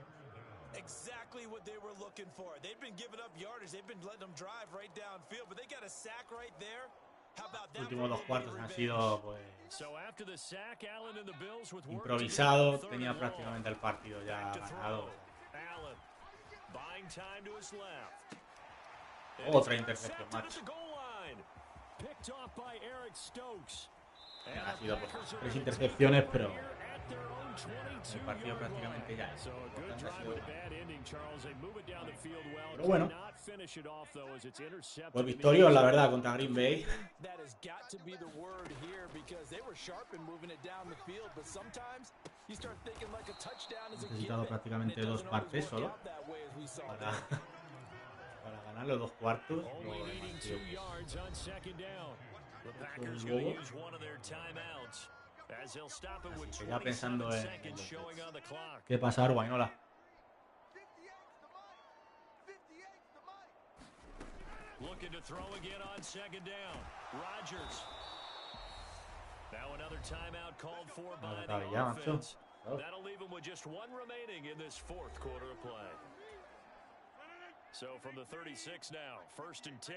Exactly what they were looking for. They've been giving up yardage. They've been letting them drive right downfield, but they got a sack right there. How about that? Los últimos 2 cuartos han sido pues So after the sack, Allen and the Bills with work improvisados. Tenía prácticamente el partido ya ganado. Allen buying time to his left. Otra intercepción, macho. Picked off by Eric Stokes. Ha sido pues 3 intercepciones, pero el partido prácticamente ya es. Pero bueno, pues victorioso, la verdad, contra Green Bay. Necesitado prácticamente 2 partes solo para ganar los 2 cuartos. Así que ya pensando en qué pasar, Guainola. Looking to throw again on 2nd down. Rodgers. Now another timeout called for by the offense. That'll leave him with just 1 remaining in this 4th quarter of play. So from the 36 now, 1st and 10.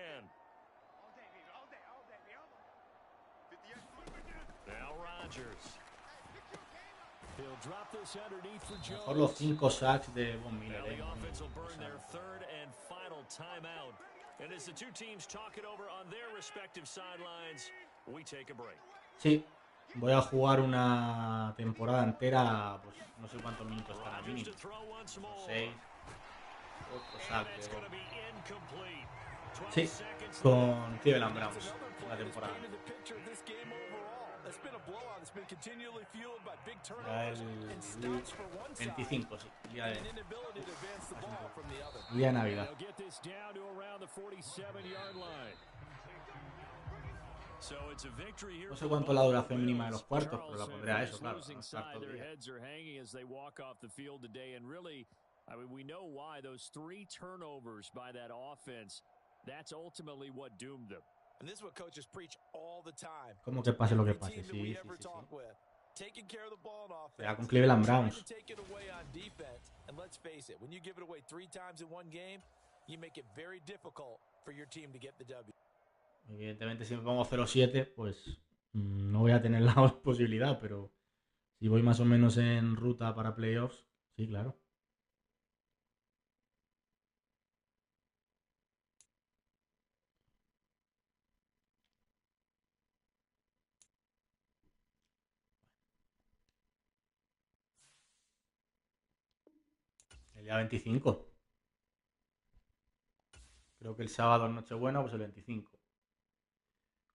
Now Rodgers. He'll drop this underneath for Jones. Mejor los 5 sacks de Von Miller. The offense will burn their 3rd and final timeout. And as the two teams talk it over on their respective sidelines, we take a break. Sí, voy a jugar una temporada entera, pues no sé cuántos minutos estará mínimo. 6. Otro sack de... Sí, con Cleveland Browns la temporada. Ya el 25, sí, el día de Navidad. No sé cuánto es la duración mínima de los cuartos, pero la pondré a eso, claro. I mean, we know why those 3 turnovers by that offense, that's ultimately what doomed them. And this is what coaches preach all the time. Como que pase lo que pase, sí. Ya con Cleveland Browns. And let's face it, when you give it away 3 times in one game, you make it very difficult for your team to get the W. Evidentemente, si me pongo 0-7, pues no voy a tener la posibilidad, pero si voy más o menos en ruta para playoffs, sí, claro. El día 25. Creo que el sábado es Nochebuena, pues el 25.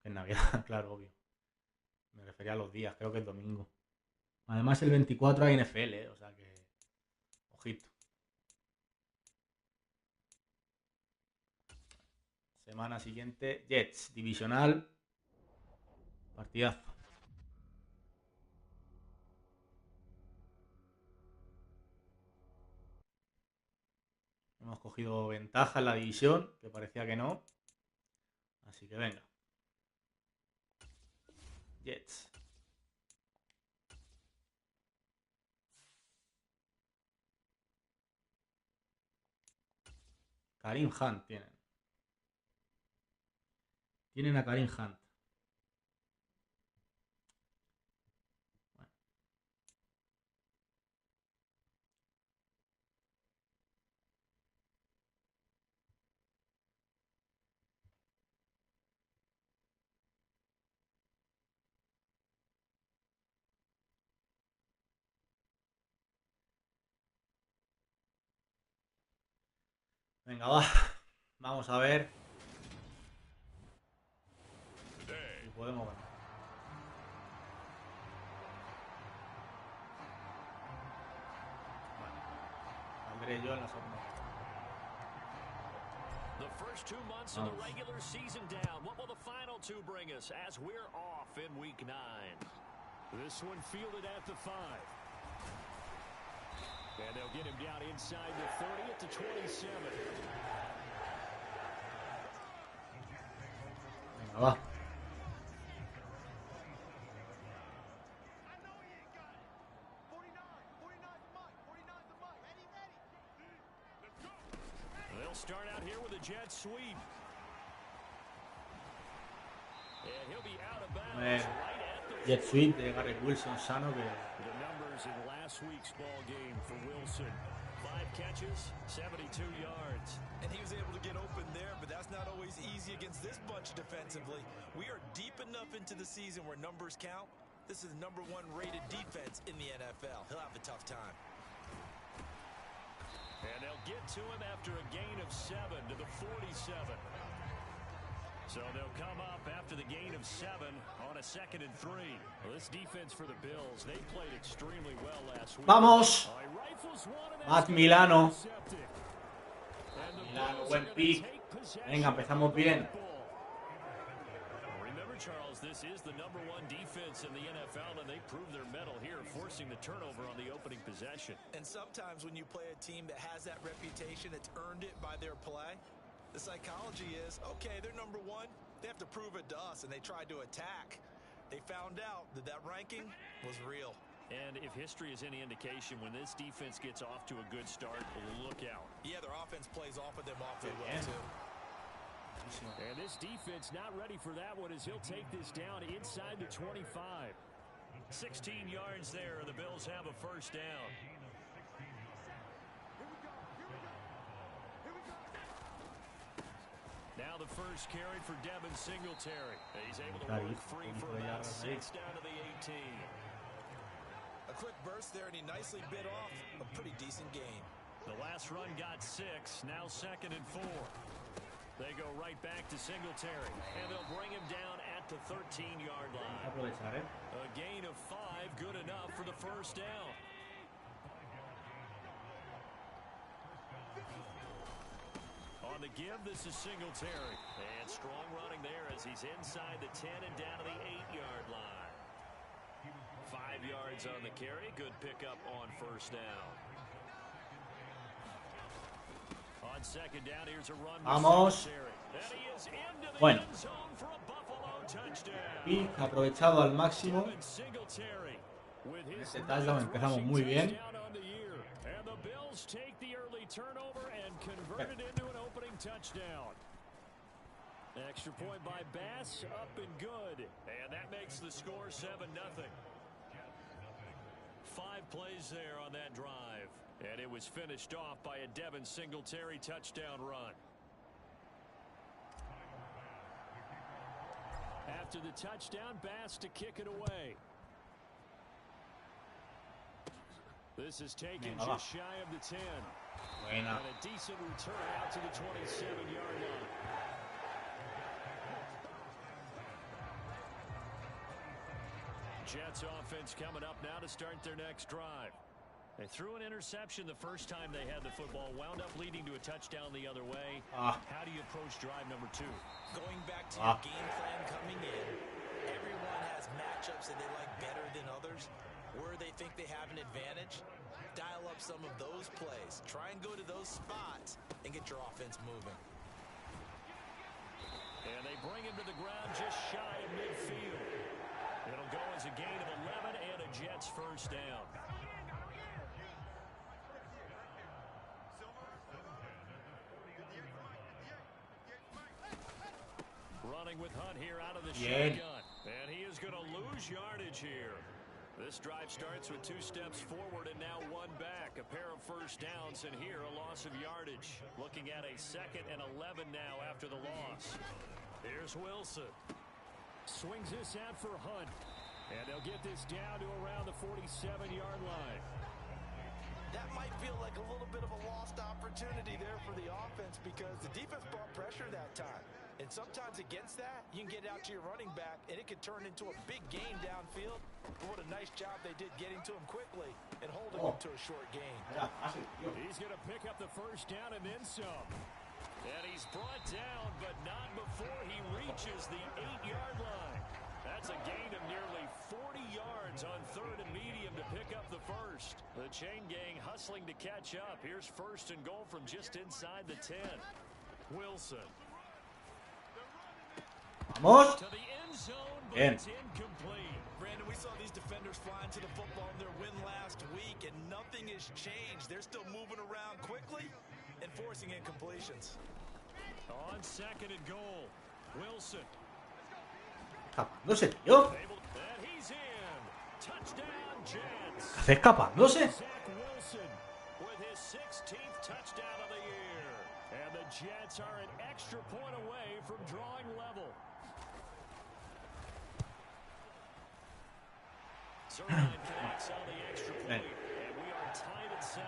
En Navidad, claro, obvio. Me refería a los días, creo que es domingo. Además el 24 hay NFL, o sea que... Ojito. Semana siguiente, Jets, divisional. Partidazo. Hemos cogido ventaja en la división, que parecía que no. Así que venga. Jets. Karim Hunt tienen. Tienen a Karim Hunt. Bueno. Venga, va. Vamos a ver si podemos ganar. Saldré yo en la segunda. The first 2 months of the regular season down. What will the final 2 bring us as we're off in week 9? This one fielded at the 5. And they'll get him down inside the 30 at the 27. Venga, va. They'll start out here with a jet sweep. And he'll be out of bounds right at the Jet sweep de Garrett Wilson sano que... The numbers in last week's ball game for Wilson. 5 catches, 72 yards. And he was able to get open there, but that's not always easy against this bunch defensively. We are deep enough into the season where numbers count. This is the #1 rated defense in the NFL. He'll have a tough time. And they'll get to him after a gain of 7 to the 47. So they'll come up after the gain of 7 on a 2nd and 3. Well, this defense for the Bills, they played extremely well last week. ¡Vamos! Matt Milano. Milano, buen pick. Venga, empezamos bien. Remember, Charles, this is the #1 defense in the NFL, and they proved their mettle here, forcing the turnover on the opening possession. And sometimes when you play a team that has that reputation, it's earned it by their play. The psychology is, okay, they're #1. They have to prove it to us, and they tried to attack. They found out that that ranking was real. And if history is any indication, when this defense gets off to a good start, look out. Yeah, their offense plays off of them awfully well, too. And this defense not ready for that one as he'll take this down inside the 25. 16 yards there, and the Bills have a first down. Now the first carry for Devin Singletary. He's able to work free for about 6 down to the 18. A quick burst there, and he nicely bit off a pretty decent gain. The last run got 6, now 2nd and 4. They go right back to Singletary, and they'll bring him down at the 13-yard line. A gain of 5, good enough for the first down. On the give, this is Singletary. And strong running there as he's inside the 10 and down to the 8-yard line. 5 yards on the carry. Good pickup on first down. On second down, here's a run. Vamos. Bueno. Y aprovechado al máximo. Este touchdown empezamos muy bien. Take the early turnover and convert it into an opening touchdown. Extra point by Bass, up and good. And that makes the score 7-0. 5 plays there on that drive. And it was finished off by a Devin Singletary touchdown run. After the touchdown, Bass to kick it away. This is taken just shy of the 10. And a decent return out to the 27-yard line. Jets offense coming up now to start their next drive. They threw an interception the first time they had the football, wound up leading to a touchdown the other way. How do you approach drive number 2? Going back to your game plan coming in, everyone has matchups that they like better than others, where they think they have an advantage. dial up some of those plays. Try and go to those spots and get your offense moving. And they bring him to the ground just shy of midfield. It'll go as a gain of 11 and a Jets first down. Running with Hunt here out of the shotgun. And he is going to lose yardage here. This drive starts with 2 steps forward and now 1 back. A pair of first downs, and here a loss of yardage. Looking at a 2nd and 11 now after the loss. Here's Wilson. Swings this out for Hunt. And they'll get this down to around the 47-yard line. That might feel like a little bit of a lost opportunity there for the offense because the defense brought pressure that time. And sometimes against that, you can get out to your running back, and it could turn into a big gain downfield. But what a nice job they did getting to him quickly and holding him to a short gain. He's going to pick up the first down and then some. And he's brought down, but not before he reaches the 8-yard line. That's a gain of nearly 40 yards on 3rd and medium to pick up the first. The chain gang hustling to catch up. Here's 1st and goal from just inside the 10. Wilson. Vamos. To the end zone, but Bien. it's incomplete. Brandon, we saw these defenders flying to the football in their win last week, and nothing has changed. They're still moving around quickly and forcing incompletions. On 2nd and goal, Wilson. Escapándose, tío. And he's in. Touchdown, Jets. ¿Qué hace escapándose? Zach Wilson with his 16th touchdown of the year. And the Jets are an extra point away from drawing level. Zerline connects on the extra point, and we are tied at 7.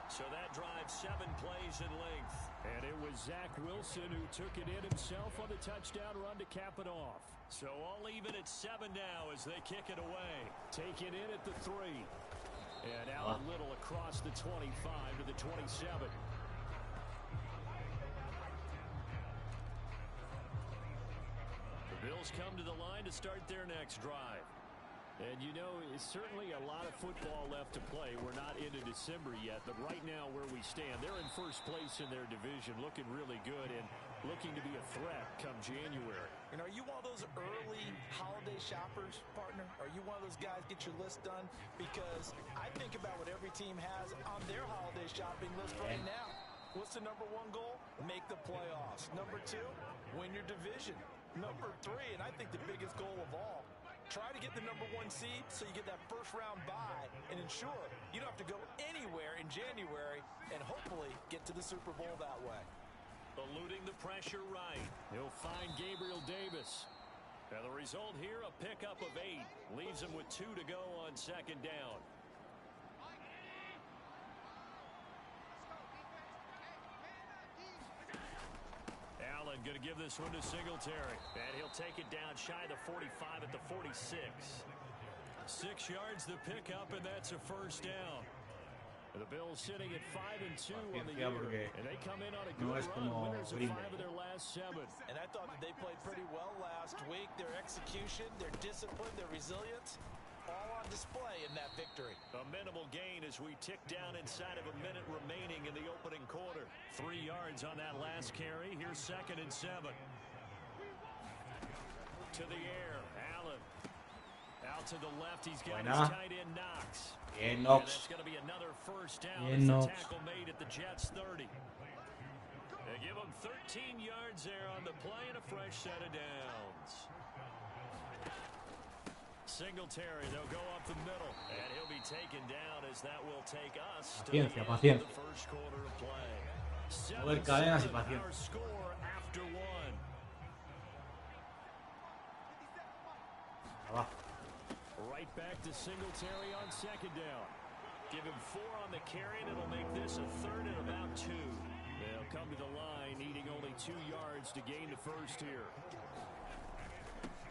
So that drives 7 plays in length. And it was Zach Wilson who took it in himself on the touchdown run to cap it off. So all even at 7 now as they kick it away. Take it in at the 3. And out a little across the 25 to the 27. The Bills come to the line to start their next drive. And you know, it's certainly a lot of football left to play. We're not into December yet, but right now where we stand, they're in first place in their division, looking really good and looking to be a threat come January. And are you one of those early holiday shoppers, partner? Are you one of those guys get your list done? Because I think about what every team has on their holiday shopping list right now. What's the number 1 goal? Make the playoffs. Number 2, win your division. Number 3, and I think the biggest goal of all, try to get the number 1 seed so you get that first round bye and ensure you don't have to go anywhere in January and hopefully get to the Super Bowl that way. Eluding the pressure right. He'll find Gabriel Davis. And the result here, a pickup of 8. Leaves him with 2 to go on 2nd down. Allen going to give this one to Singletary. And he'll take it down shy of the 45 at the 46. 6 yards the pickup, and that's a first down. The Bills sitting at 5-2 on the year, and they come in on a good run, winners of 5 of their last 7. And I thought that they played pretty well last week. Their execution, their discipline, their resilience, all on display in that victory. A minimal gain as we tick down inside of a minute remaining in the opening quarter. 3 yards on that last carry. Here's 2nd and 7. To the air, Allen. Out to the left, he's got his tight end Knox. Bien, Knox. That's going to be another first down. Bien, as the Knox. tackle made at the Jets 30. They give him 13 yards there on the play and a fresh set of downs. Singletary, they'll go up the middle, and he'll be taken down as that will take us to the end of the first quarter of play. 7-7 our score after 1. Right back to Singletary on 2nd down. Give him 4 on the carry, and it'll make this a 3rd and about 2. They'll come to the line, needing only 2 yards to gain the first here.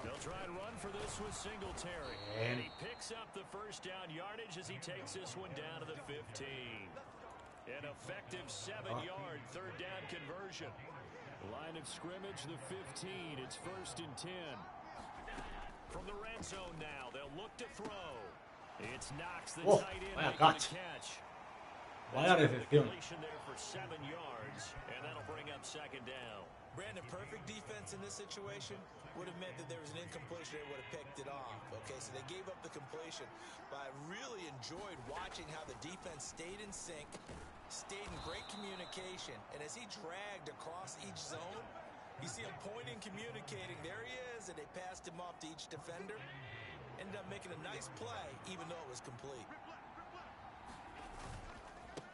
They'll try and run for this with Singletary. And he picks up the first down yardage as he takes this one down to the 15. An effective 7-yard 3rd down conversion. Line of scrimmage, the 15. It's 1st and 10. From the red zone now, they'll look to throw. It's knocks the Oh, tight end vaya making the catch. catch. Vaya recepción. Completion there for 7 yards, and that'll bring up second down. Brandon, perfect defense in this situation would have meant that there was an incompletion. They would have picked it off. Okay, so they gave up the completion. But I really enjoyed watching how the defense stayed in sync, stayed in great communication. And as he dragged across each zone, you see him pointing, communicating. There he is, and they passed him off to each defender. Ended up making a nice play, even though it was complete.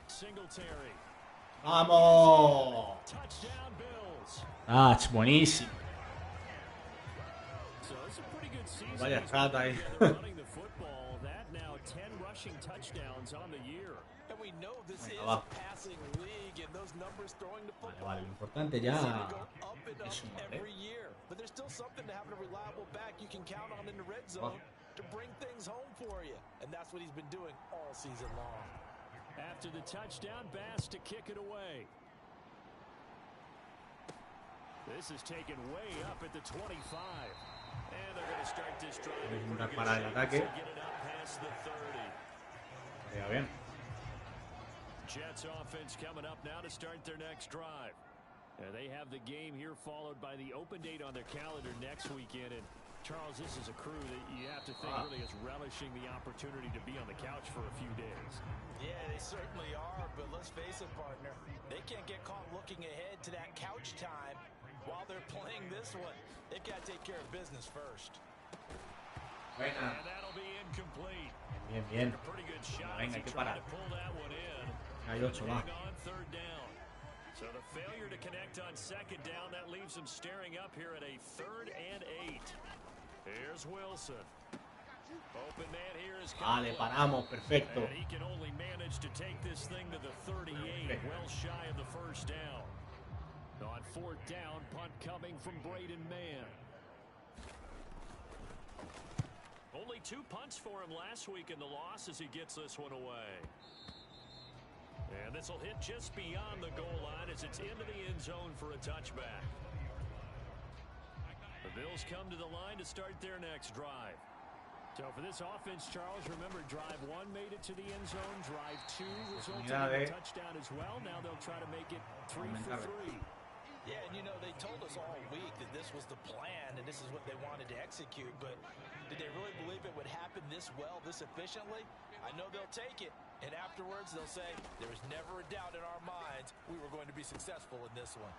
Singletary. ¡Vamos! Touchdown Bills. Ah, es buenísimo. So it's a pretty good season. Vaya rata ahí. They're running the football. That now 10 rushing touchdowns on the year. And we know this is va. a passing league, and those numbers throwing the Vale, football vale, lo importante ya seem to go up and up es sumar, ¿eh? every year. But there's still something to having a reliable back you can count on in the red zone to bring things home for you. And that's what he's been doing all season long. After the touchdown, Bass to kick it away. This is taken way up at the 25. And they're going to start this drive in pretty good Para el shape ataque. to get it up past the 30. Vaya bien. Jets offense coming up now to start their next drive. They have the game here followed by the open date on their calendar next weekend. And Charles, this is a crew that you have to think really is relishing the opportunity to be on the couch for a few days. Yeah, they certainly are, but let's face it, partner. They can't get caught looking ahead to that couch time while they're playing this one. They've got to take care of business first. Buena. And that'll be incomplete. Bien, bien. A pretty good shot Venga, hay as he que tried parar. to pull that one in. Hay 8, va. Hang on third down. So the failure to connect on second down, that leaves them staring up here at a 3rd and 8. Here's Wilson. Open man here is Vale, paramos, perfecto. and he can only manage to take this thing to the 38, well shy of the first down. On 4th down, punt coming from Braden Mann. Only 2 punts for him last week in the loss as he gets this one away. And this will hit just beyond the goal line as it's into the end zone for a touchback. The Bills come to the line to start their next drive. So for this offense, Charles, remember drive 1 made it to the end zone. Drive 2 resulted in a touchdown as well. Now they'll try to make it 3 for 3. Yeah, and you know, they told us all week that this was the plan and this is what they wanted to execute, but did they really believe it would happen this well, this efficiently? I know they'll take it, and afterwards they'll say, there was never a doubt in our minds we were going to be successful in this one.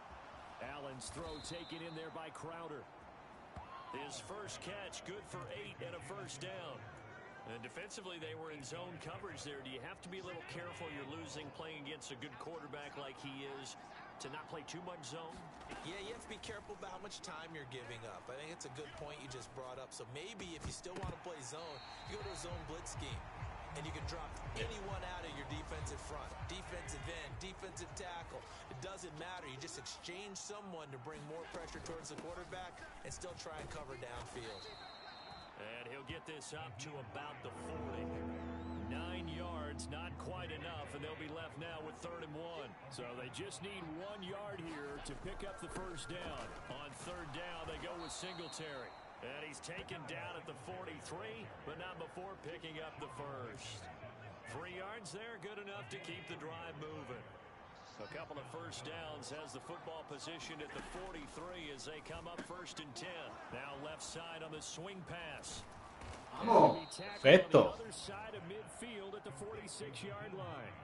Allen's throw taken in there by Crowder. His first catch, good for 8 and a first down. And defensively, they were in zone coverage there. Do you have to be a little careful? You're losing playing against a good quarterback like he is to not play too much zone? Yeah, you have to be careful about how much time you're giving up. I think it's a good point you just brought up. So maybe if you still want to play zone, you go to a zone blitz scheme. And you can drop anyone out of your defensive front, defensive end, defensive tackle. It doesn't matter. You just exchange someone to bring more pressure towards the quarterback and still try and cover downfield. And he'll get this up to about the 40. 9 yards, not quite enough, and they'll be left now with 3rd and 1. So they just need 1 yard here to pick up the first down. On 3rd down, they go with Singletary. And he's taken down at the 43, but not before picking up the first. 3 yards there, good enough to keep the drive moving. A couple of first downs has the football positioned at the 43 as they come up 1st and 10. Now left side on the swing pass. Vamos, perfecto. On the other side of midfield at the 46-yard line.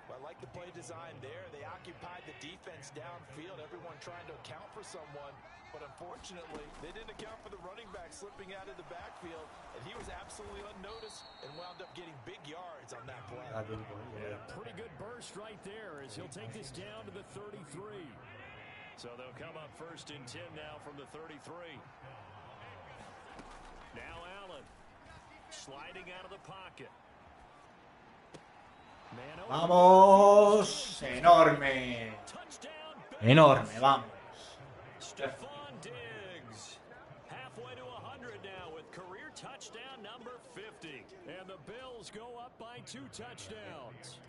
Well, I like the play design there. They occupied the defense downfield, everyone trying to account for someone. But unfortunately, they didn't account for the running back slipping out of the backfield, and he was absolutely unnoticed and wound up getting big yards on that play. Yeah, pretty good burst right there as he'll take this down to the 33. So they'll come up 1st and 10 now from the 33. Now Allen sliding out of the pocket. Vamos, enorme. Enorme, vamos. Stephon Diggs, halfway to 100 now with career touchdown number 50. And the Bills go up by 2 touchdowns.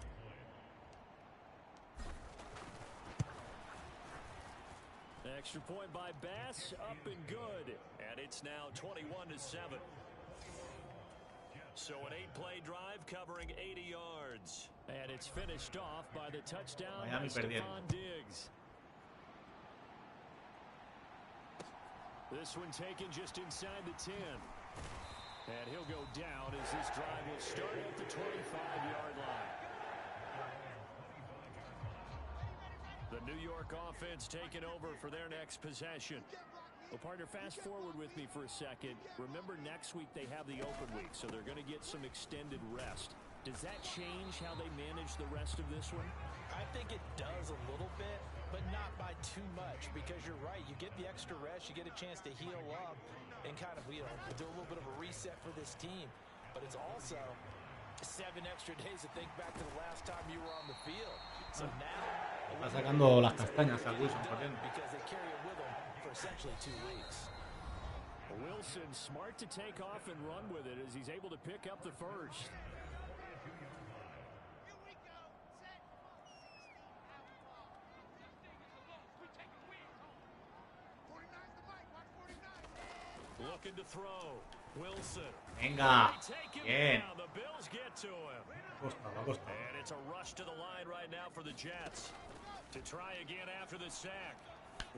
Extra point by Bass, up and good. And it's now 21-7. So an 8-play drive covering 80 yards. And it's finished off by the touchdown by Miami perdiendo. Stephon Diggs. This one taken just inside the 10. And he'll go down as this drive will start at the 25-yard line. The New York offense taking over for their next possession. Well, partner, fast forward with me for a second. Remember, next week they have the open week, so they're going to get some extended rest. Does that change how they manage the rest of this one? I think it does a little bit, but not by too much, because you're right. You get the extra rest, you get a chance to heal up and kind of, you know, do a little bit of a reset for this team. But it's also 7 extra days to think back to the last time you were on the field. So now, Está sacando las castañas a Wilson corriendo. because they carry it with them for essentially 2 weeks. Wilson smart to take off and run with it as he's able to pick up the first. Looking to throw. Wilson. Venga. They take him Bien. down. The Bills get to him. Va a costar. And it's a rush to the line right now for the Jets. To try again after the sack.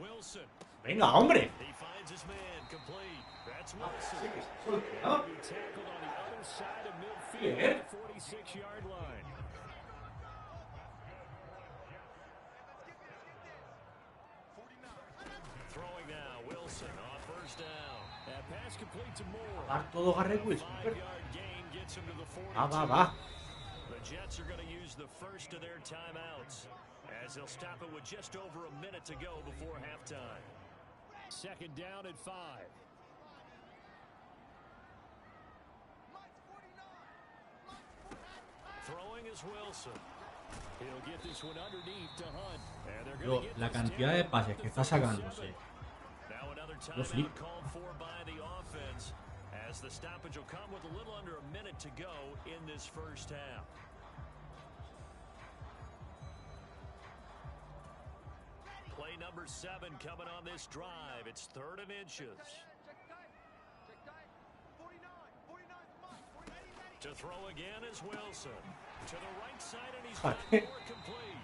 Wilson. Venga, hombre. He finds his man complete. That's Wilson. Be tackled on the other side of midfield at the 46-yard line. Throwing now. Wilson on first down. That pass complete to Moore. Va todo Garrett Wilson. 5-yard gain gets him to the 42. Va. The Jets are going to use the first of their timeouts as they'll stop it with just over a minute to go before halftime. Second down at 5. Throwing is Wilson. He'll get this one underneath to Hunt. And they're Pero going to get la this cantidad down de at pases the que está 37. sacándose. Now another Lo flip. timeout called for by the offense as the stoppage will come with a little under a minute to go in this first half. Play number 7 coming on this drive. It's 3rd and inches. To throw again is Wilson. To the right side, and he's got Fíjate. more complete.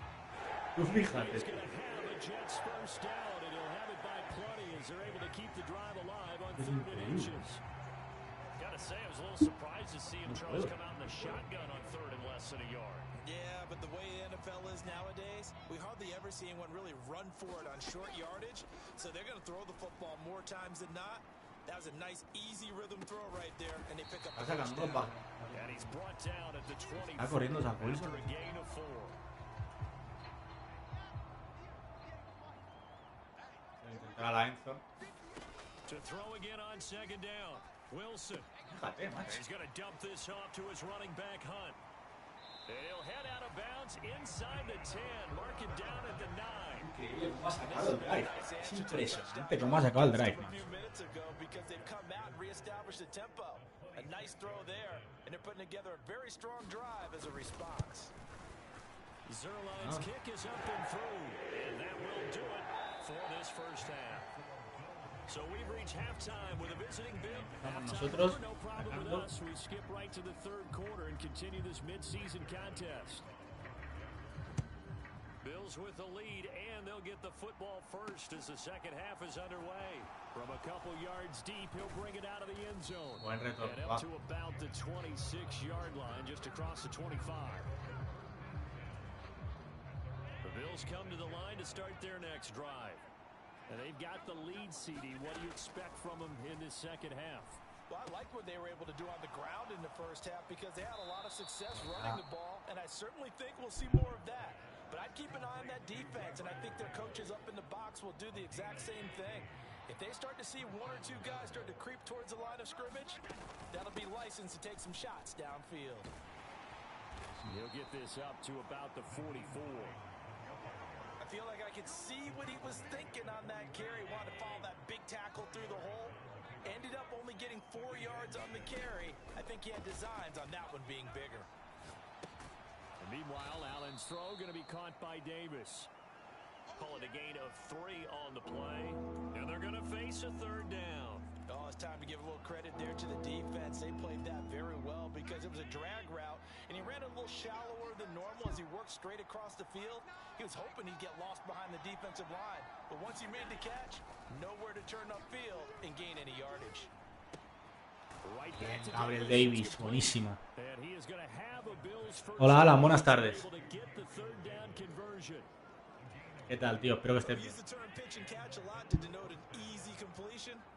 Tú fíjate. He's going to have a Jets first down, and he'll have it by plenty as they're able to keep the drive alive on 3rd and inches. Gotta say, I was a little surprised to see him, Charles, come out in the shotgun on 3rd and less than a yard. Yeah, but the way the NFL is nowadays, we hardly ever see anyone really run for it on short yardage. So they're going to throw the football more times than not. That was a nice, easy rhythm throw right there, and they pick up Está the sacando touchdown. And he's brought down at the 24 Está corriendo esa after Wilson. a gain of 4. Intentará la Enzo. To throw again on 2nd down. Wilson. Fíjate, macho. He's going to dump this off to his running back, Hunt. He'll head out of bounds inside the 10. Mark it down at the 9. Increíble cómo ha sacado el drive. Es impresionante cómo ha sacado el drive, A macho. few minutes ago because they've come out and reestablished the tempo. A nice throw there, and they're putting together a very strong drive as a response. Zerline's kick is up and through, and that will do it for this first half. So we've reached halftime with a visiting Bill. Estamos Halftime nosotros over, no problem with ganando. us. We skip right to the 3rd quarter and continue this mid-season contest. Bills with the lead, and they'll get the football first as the second half is underway. From a couple yards deep, he'll bring it out of the end zone. Buen retorno, And va. up to about the 26-yard line, just across the 25. The Bills come to the line to start their next drive. And they've got the lead, CD. What do you expect from them in this second half? Well, I like what they were able to do on the ground in the first half because they had a lot of success running the ball, and I certainly think we'll see more of that. But I'd keep an eye on that defense, and I think their coaches up in the box will do the exact same thing. If they start to see 1 or 2 guys start to creep towards the line of scrimmage, that'll be license to take some shots downfield. He'll get this up to about the 44. I feel like I could see what he was thinking on that carry. Wanted to follow that big tackle through the hole. Ended up only getting 4 yards on the carry. I think he had designs on that one being bigger. And meanwhile, Allen's throw going to be caught by Davis. Call it a gain of 3 on the play, and they're going to face a 3rd down. Oh, Well, it's time to give a little credit there to the defense. They played that very well because it was a drag route, and he ran a little shallower than normal as he worked straight across the field. He was hoping he'd get lost behind the defensive line, but once he made the catch, nowhere to turn upfield and gain any yardage. Bien, Gabriel Davis, buenísima. Hola, Alan, buenas tardes. ¿Qué tal, tío? Espero que estés bien.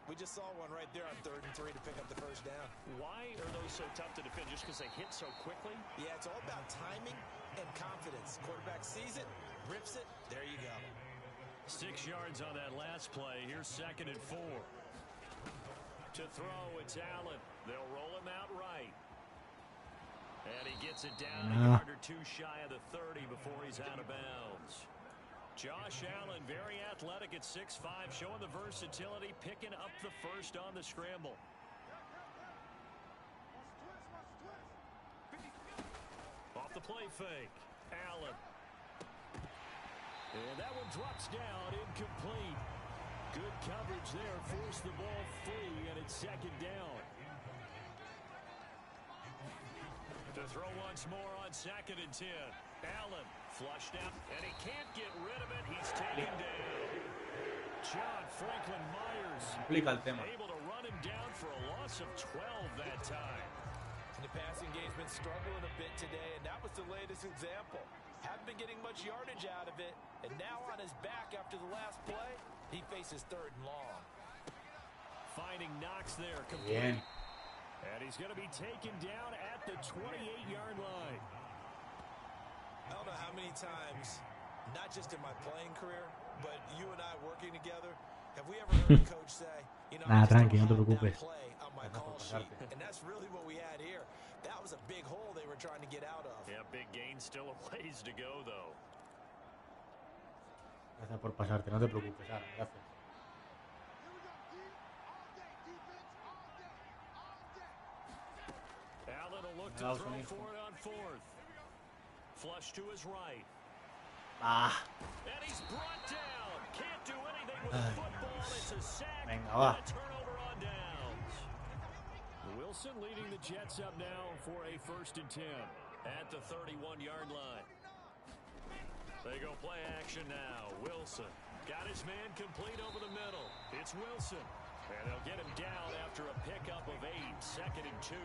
We just saw one right there on 3rd and 3 to pick up the first down. Why are those so tough to defend? Just because they hit so quickly? Yeah, it's all about timing and confidence. Quarterback sees it, rips it, there you go. 6 yards on that last play. Here's 2nd and 4. To throw, it's Allen. They'll roll him out right. And he gets it down a yard or two shy of the 30 before he's out of bounds. Josh Allen, very athletic at 6'5", showing the versatility, picking up the first on the scramble. Off the play fake, Allen. And that one drops down, incomplete. Good coverage there, forced the ball free, and it's 2nd down. To throw once more on 2nd and 10. Allen flushed out, and he can't get rid of it. He's taken down. John Franklin Myers able to run him down for a loss of 12 that time. And the passing game's been struggling a bit today, and that was the latest example. Haven't been getting much yardage out of it, and now on his back after the last play, he faces 3rd and long. Finding Knox there, complete. And he's going to be taken down at the 28-yard line. I don't know how many times, not just in my playing career, but you and I working together, have we ever heard a coach say, you know, Nada, tranqui, no te preocupes. Play on my call sheet. And that's really what we had here. That was a big hole they were trying to get out of. Yeah, big gain, still a ways to go, though. Gracias por pasarte, no te preocupes, Alan, gracias. Allen will look to throw for it on 4th. Flush to his right. And he's brought down. Can't do anything with the football. It's a sack. Venga, va. And a turnover on downs. Wilson leading the Jets up now for a 1st and 10 at the 31-yard line. They go play action now. Wilson got his man complete over the middle. It's Wilson. And they'll get him down after a pickup of 8. 2nd and 2.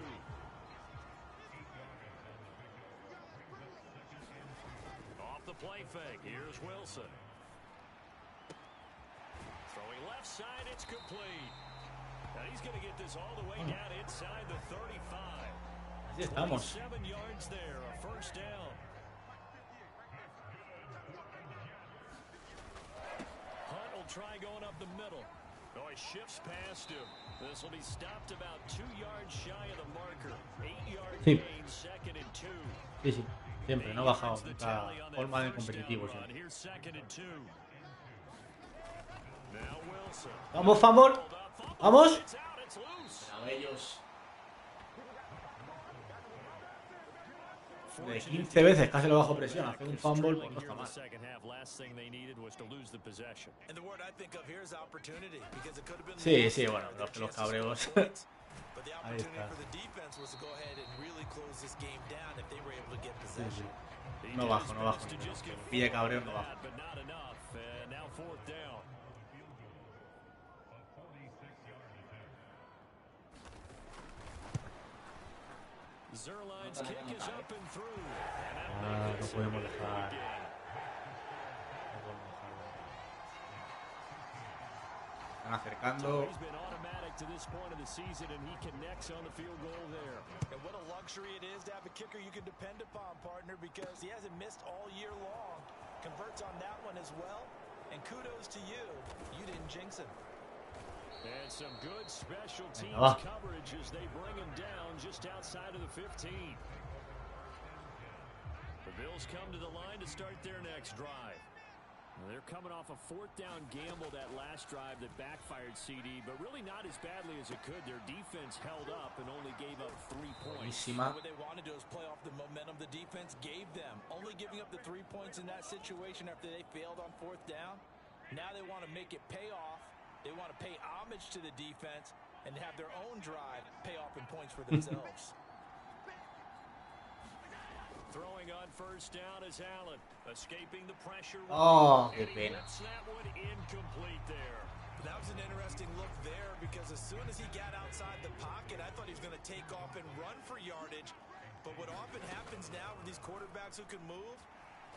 The play fake. Here's Wilson. Throwing left side, it's complete. And he's going to get this all the way down inside the 35. 27 yards there, a 1st down. Hunt will try going up the middle. Oh, he shifts past him. This will be stopped about 2 yards shy of the marker. 8-yard gain, 2nd and 2. Sí, sí. Siempre, no he bajado, nunca. Forma de competitivo siempre. Vamos, fumble. Vamos. A ellos. De 15 veces casi lo bajo presión. Hacer un fumble, pues no está mal. Sí, sí, bueno, los cabreos. Ahí está. Sí, sí. No bajo, no bajo. Pille cabreo, no bajo. No podemos dejar. Están acercando. To this point of the season, and he connects on the field goal there. And what a luxury it is to have a kicker you can depend upon, partner, because he hasn't missed all year long. Converts on that one as well, and kudos to you. You didn't jinx him. And some good special teams coverage as they bring him down just outside of the 15. The Bills come to the line to start their next drive. They're coming off a 4th down gamble that last drive that backfired, CD, but really not as badly as it could. Their defense held up and only gave up 3 points. What they wanted to do is play off the momentum the defense gave them. Only giving up the 3 points in that situation after they failed on 4th down. Now they want to make it pay off They want to pay homage to the defense and have their own drive pay off in points for themselves. Throwing on first down is Allen, escaping the pressure. Oh, qué pena. That one incomplete there. That was an interesting look there because as soon as he got outside the pocket, I thought he was going to take off and run for yardage. But what often happens now with these quarterbacks who can move,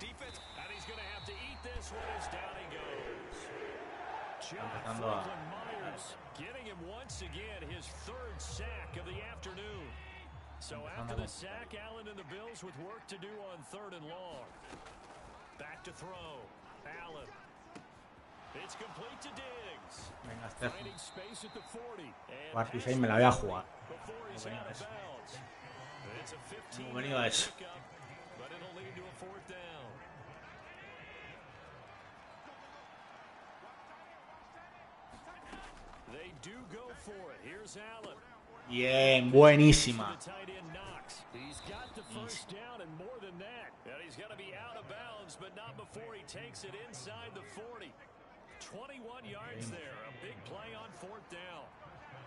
defense, and he's going to have to eat this one as down he goes. John Empezando a- Franklin Myers getting him once again his third sack of the afternoon. So after the sack, Allen and the Bills with work to do on 3rd and long. Back to throw. Allen. It's complete to Diggs. Venga, Steph. Finding space at the 40. And Cuarto y 6 me la voy a jugar. before he's Como venía out of eso. bounds. It's a 15 Como venía eso. pickup, but it'll lead to a 4th down. They do go for it. Here's Allen. Bien, buenísima. The tight end knocks. He's got the first down and more than that. And he's going to be out of bounds, but not before he takes it inside the 40. 21 yards there. A big play on 4th down.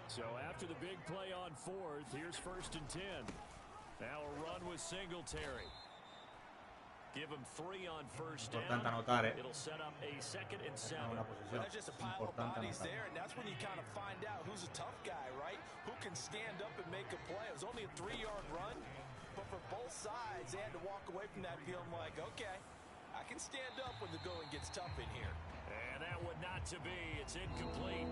So after the big play on 4th, here's 1st and 10. Now a run with Singletary. Give him 3 on first down. Importante anotar, It'll set up a 2nd and 7. Una well, posesión. there's just a pile of Importante bodies anotar. there, and that's when you kind of find out who's a tough guy, right? Who can stand up and make a play. It was only a 3-yard run, but for both sides, they had to walk away from that feeling like, okay, I can stand up when the going gets tough in here. And that would not to be. It's incomplete.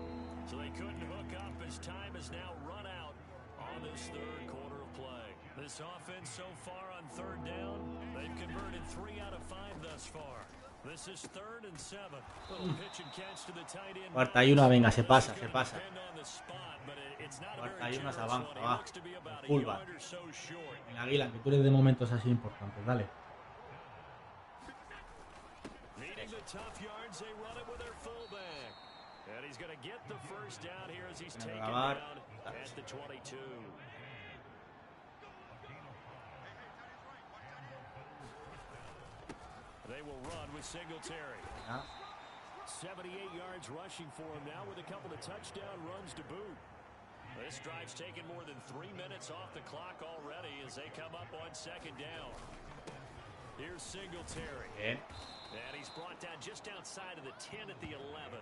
So they couldn't hook up as time has now run out on this 3rd quarter of play. This offense so far on 3rd down, they've converted 3 out of 5 thus far. This is 3rd and 7. Little pitch and catch to the tight end. Cuarta y 1, venga, se pasa, se pasa. Depend on the spot, but it's not a Cuarta very y 1 se generous avanza, one. He va. looks to be about a Fullback. yard or so short. Venga, Aguilar, que tú eres de momentos así importantes, dale. Needing the tough yards, they run it with their fullback. And he's going to get the first down here as he's taken down at the 22. They will run with Singletary. Venga. 78 yards rushing for him now with a couple of touchdown runs to boot. This drive's taken more than 3 minutes off the clock already as they come up on 2nd down. Here's Singletary. Bien. And he's brought down just outside of the 10 at the 11.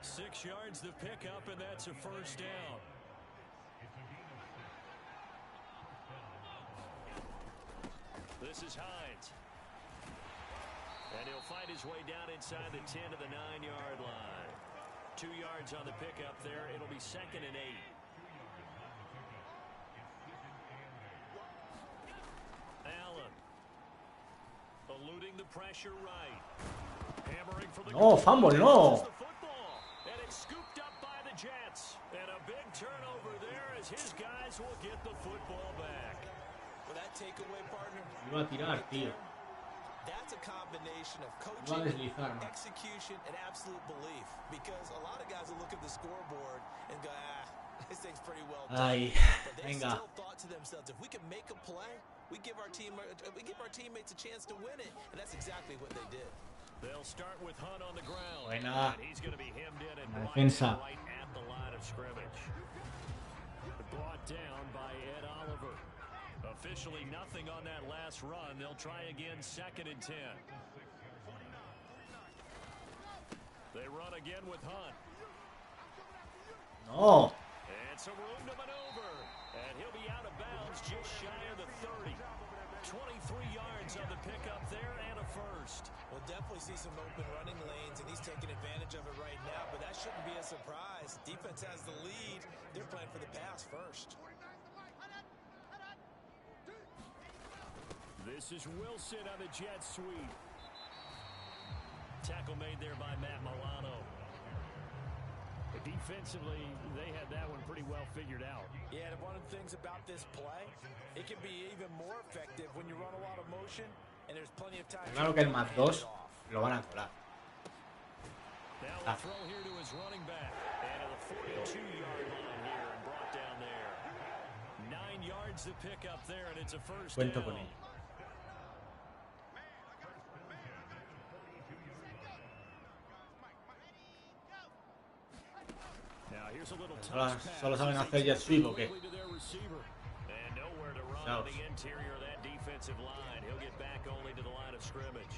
6 yards the pickup, and that's a first down. This is Hines. And he'll find his way down inside the 10 to the 9-yard line. 2 yards on the pickup there. It'll be 2nd and 8. Allen. Eluding the pressure right. Hammering for the No, fumble, no. the football. And it's scooped up by the Jets. And a big turnover there as his guys will get the football back. With that takeaway, partner, Iba a tirar, tío. that's a combination of Iba a coaching, deslizar, man. execution, and absolute belief. Because a lot of guys will look at the scoreboard and go, this thing's pretty well done. Ay, But they venga. still thought to themselves, if we can make a play, we give our teammates a chance to win it. And that's exactly what they did. They'll start with Hunt on the ground. Buena. And he's going to be hemmed in and La brought in defensa. right at the line of scrimmage. Brought down by Ed Oliver. Officially nothing on that last run. They'll try again 2nd and 10. They run again with Hunt. No. And some room to maneuver. And he'll be out of bounds just shy of the 30. 23 yards on the pickup there and a first. We'll definitely see some open running lanes, and he's taking advantage of it right now. But that shouldn't be a surprise. Defense has the lead. They're playing for the pass first. This is Wilson on the jet sweep. Tackle made there by Matt Milano. Defensively, they had that one pretty well figured out. Yeah, and one of the things about this play, it can be even more effective when you run a lot of motion, and there's plenty of time. Claro que el más 2 lo van a colar. Now we'll throw here to his running back. And to the 42-yard line here and brought down there. 9 yards to pick up there, and it's a first Cuento down. con ello. ¿Solo saben hacer jet sweep o qué? The interior of that defensive line. He'll get back only to the line of scrimmage.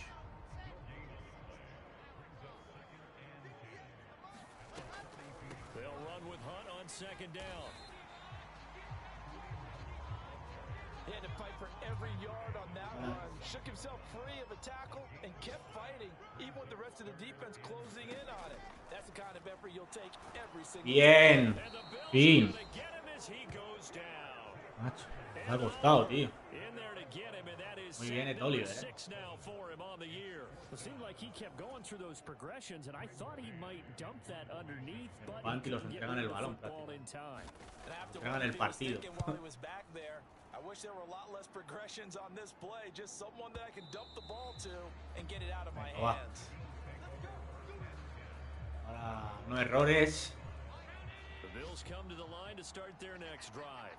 They'll run with Hunt on second down. He had to fight for every yard on that run. Shook himself free of a tackle and kept fighting, even with the rest of the defense closing in on it. That's the kind of effort you'll take every single Bien. Fin. Get him as he goes down. Macho, me ha costado, tío. In there to get him, and that is Muy bien, sack Oliver, number 6 now for him on the year. It seemed like he kept going through those progressions, and I thought he might dump that underneath, but Van y los he couldn't get entregan rid el of the balón, football in time. And after Entregan what el he was partido. thinking while he was back there, I wish there were a lot less progressions on this play. Just someone that I can dump the ball to and get it out of my Va. hands. Ahora, no errores. The Bills come to the line to start their next drive.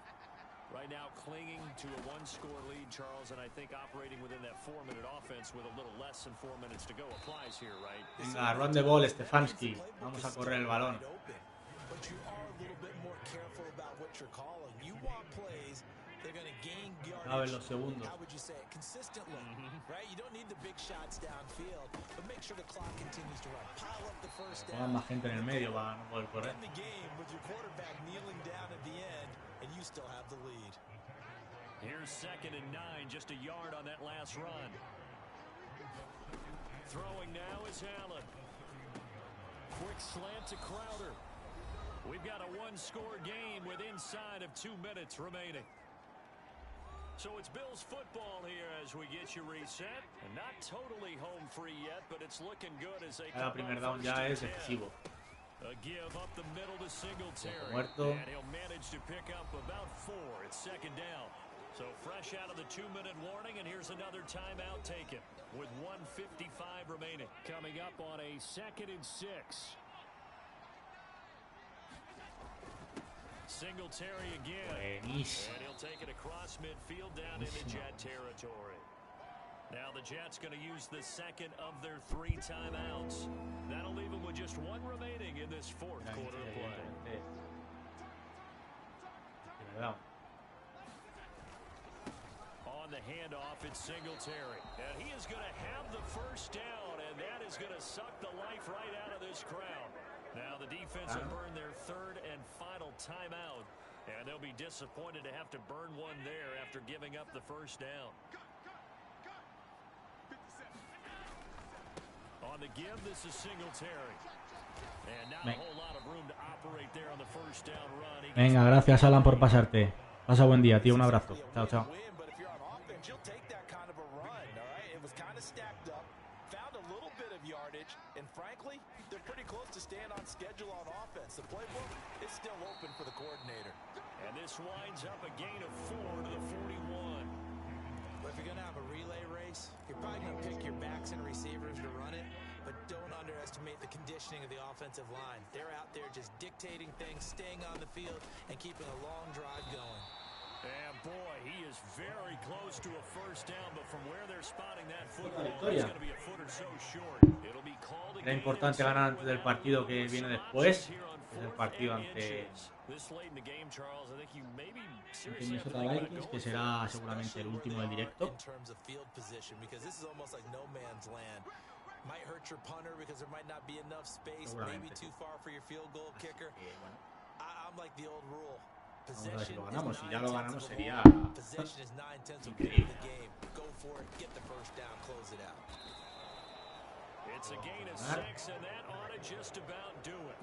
Right now clinging to a one-score lead, Charles, and I think operating within that 4-minute offense with a little less than 4 minutes to go applies here, right? Venga, run the ball, Stefanski. Vamos a correr el balón. But you are a little bit more careful about what you're calling. You want plays, they're going to gain Caben yardage. los segundos. How would you say it? Consistently, right? You don't need the big shots downfield, but make sure the clock continues to run. Pile up the first Pongan down. más gente en el medio para no poder correr. End the game with your quarterback kneeling down at the end, and you still have the lead. Here's 2nd and 9, just a yard on that last run. Throwing now is Allen. Quick slant to Crowder. We've got a one-score game with inside of 2 minutes remaining. So it's Bills football here as we get you reset. And not totally home free yet, but it's looking good as they Cada primer down ya es decisivo. A give up the middle to Singletary. Muerto. And he'll manage to pick up about 4. It's 2nd down. So fresh out of the 2-minute warning, and here's another timeout taken with 1:55 remaining. Coming up on a 2nd and 6. Singletary again. Buenísimo. And he'll take it across midfield down into Jet territory. Now the Jets going to use the 2nd of their 3 timeouts. That'll leave them with just 1 remaining in this 4th quarter of play. On the handoff, it's Singletary. And he is going to have the first down, and that is going to suck the life right out of this crowd. Now the defense will burn their 3rd and final timeout, and they'll be disappointed to have to burn one there after giving up the first down. On the give, this is Singletary. And not a whole lot of room to operate there on the first down run. Venga, gracias Alan por pasarte. Pasa buen día, tío. Un abrazo. Chao, chao. But if you're on offense, you'll take that kind of a run, all right? It was kind of stacked up, found a little bit of yardage, and frankly, they're pretty close to staying on schedule on offense. The playbook is still open for the coordinator. And this winds up a gain of 4 to the 41. But if you're going to have a relay race, you're probably going to pick your backs and receivers to run it, but don't underestimate the conditioning of the offensive line. They're out there just dictating things, staying on the field, and keeping a long drive going. And boy, he is very close to a first down, but from where they're spotting that football, it's going to be a foot or so short. It'll be called a Era importante ganar antes del partido que viene después. Es el partido ante Minnesota Vikings, que será seguramente el último del directo. Might hurt your punter because there might not be enough space, maybe too far for your field goal kicker. I'm like the old rule. Vamos a ver si lo ganamos. Si ya lo ganamos sería increíble. Go for it, get the first down, close it out. It's a gain of 6, and that ought to just about do it.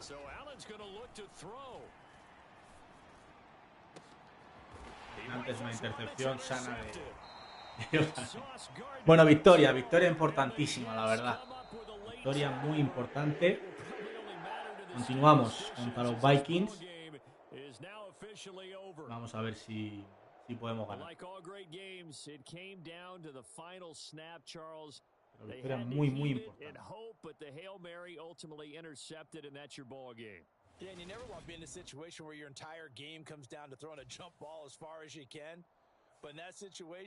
So Allen's going to look to throw. Antes una intercepción sana de... Bueno, victoria importantísima, la verdad. Victoria muy importante. Continuamos contra los Vikings. Vamos a ver si podemos ganar. Pero victoria muy importante. Yeah, and you never want to be in a situation where your entire game comes down to throwing a jump ball as far as you can. But in that situation...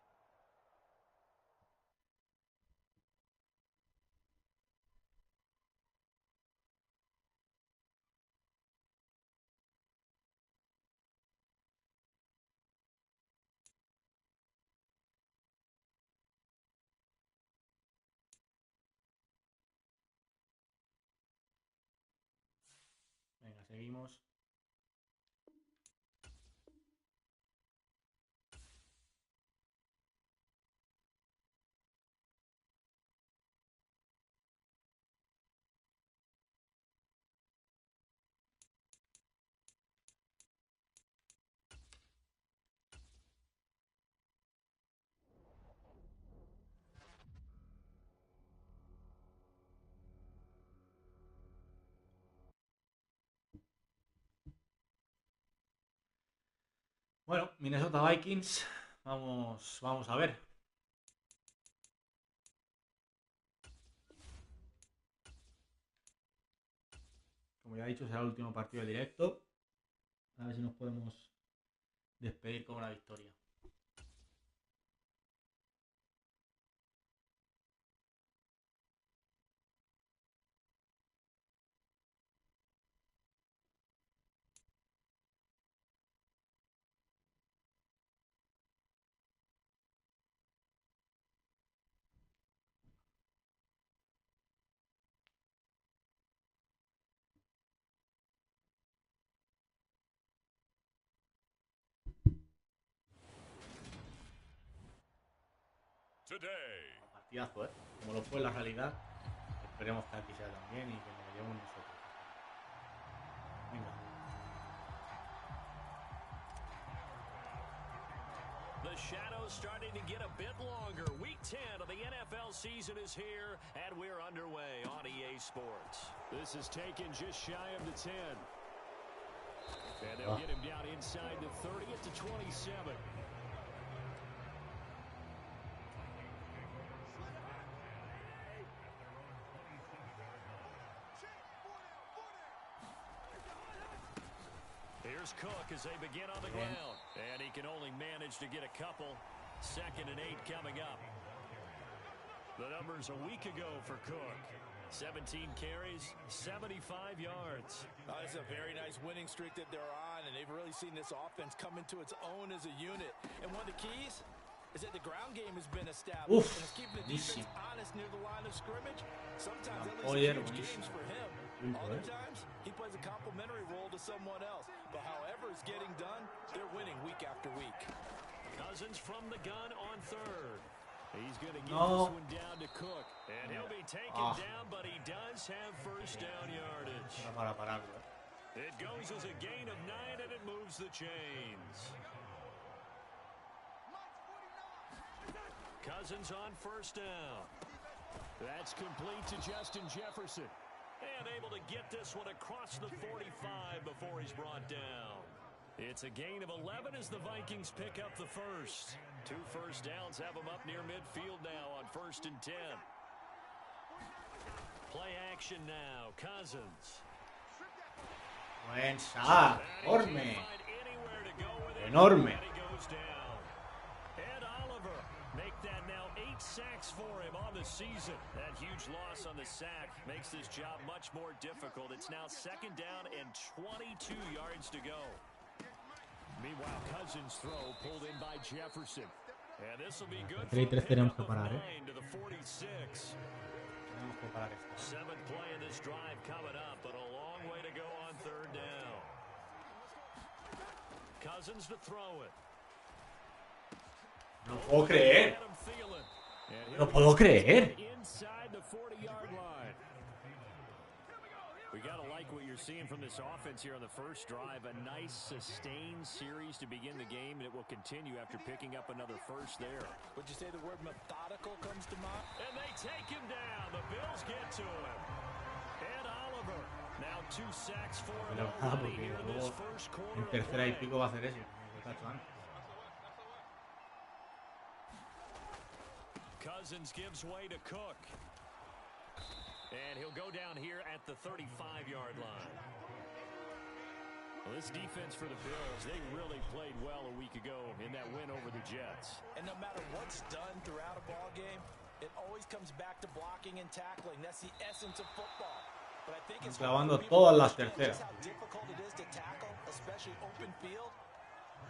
Venga, seguimos. Bueno, Minnesota Vikings. Vamos a ver. Como ya he dicho, será el último partido de directo. A ver si nos podemos despedir con una victoria. Partidazo, ¿eh? Como lo fue en la realidad. Esperemos que aquí sea también y que nos lo llevemos nosotros. Venga. The shadows starting to get a bit longer. Week 10 of the NFL season is here, and we're underway on EA Sports. This is taken just shy of the 10. And they'll get him down inside the 30 to 27. Here's Cook as they begin on the ground. And he can only manage to get a couple. 2nd and 8 coming up. The numbers a week ago for Cook. 17 carries, 75 yards. It's a very nice winning streak that they're on, and they've really seen this offense come into its own as a unit. And one of the keys is that the ground game has been established. And it's keeping the defense honest near the line of scrimmage. Sometimes that leads to huge games for him. Other times, he plays a complementary role to someone else. But however it's getting done, they're winning week after week. Cousins from the gun on 3rd. He's going to get this one down to Cook. And he'll be taken down, but he does have first down yardage. It goes as a gain of 9, and it moves the chains. Cousins on first down. That's complete to Justin Jefferson. And able to get this one across the 45 before he's brought down. It's a gain of 11 as the Vikings pick up the first. 2 first downs have them up near midfield now on 1st and 10. Play action now. Cousins. Buen sack. Enorme. Enorme. Make that now 8 sacks for him on the season. That huge loss on the sack makes this job much more difficult. It's now 2nd down and 22 yards to go. Meanwhile, Cousins' throw pulled in by Jefferson. And this will be good for a pickup of 9 to the 46. 7th play of this drive coming up, but a long way to go on 3rd down. Cousins to throw it. No puedo creer. No puedo creer. Inside the 40-yard line. We got to like what you're seeing from this offense here on the first drive. A nice sustained series to begin the game, and it will continue after picking up another first there. Would you say the word methodical comes to mind? And they take him down. The Bills get to him. And Oliver. Now 2 sacks for him already here in this first quarter. En tercera y pico va a hacer eso. Cousins gives way to Cook. And he'll go down here at the 35-yard line. Well, this defense for the Bills, they really played well a week ago in that win over the Jets. And no matter what's done throughout a ball game, it always comes back to blocking and tackling. That's the essence of football. But I think it's clavando todas las terceras. how difficult it is to tackle, especially open field.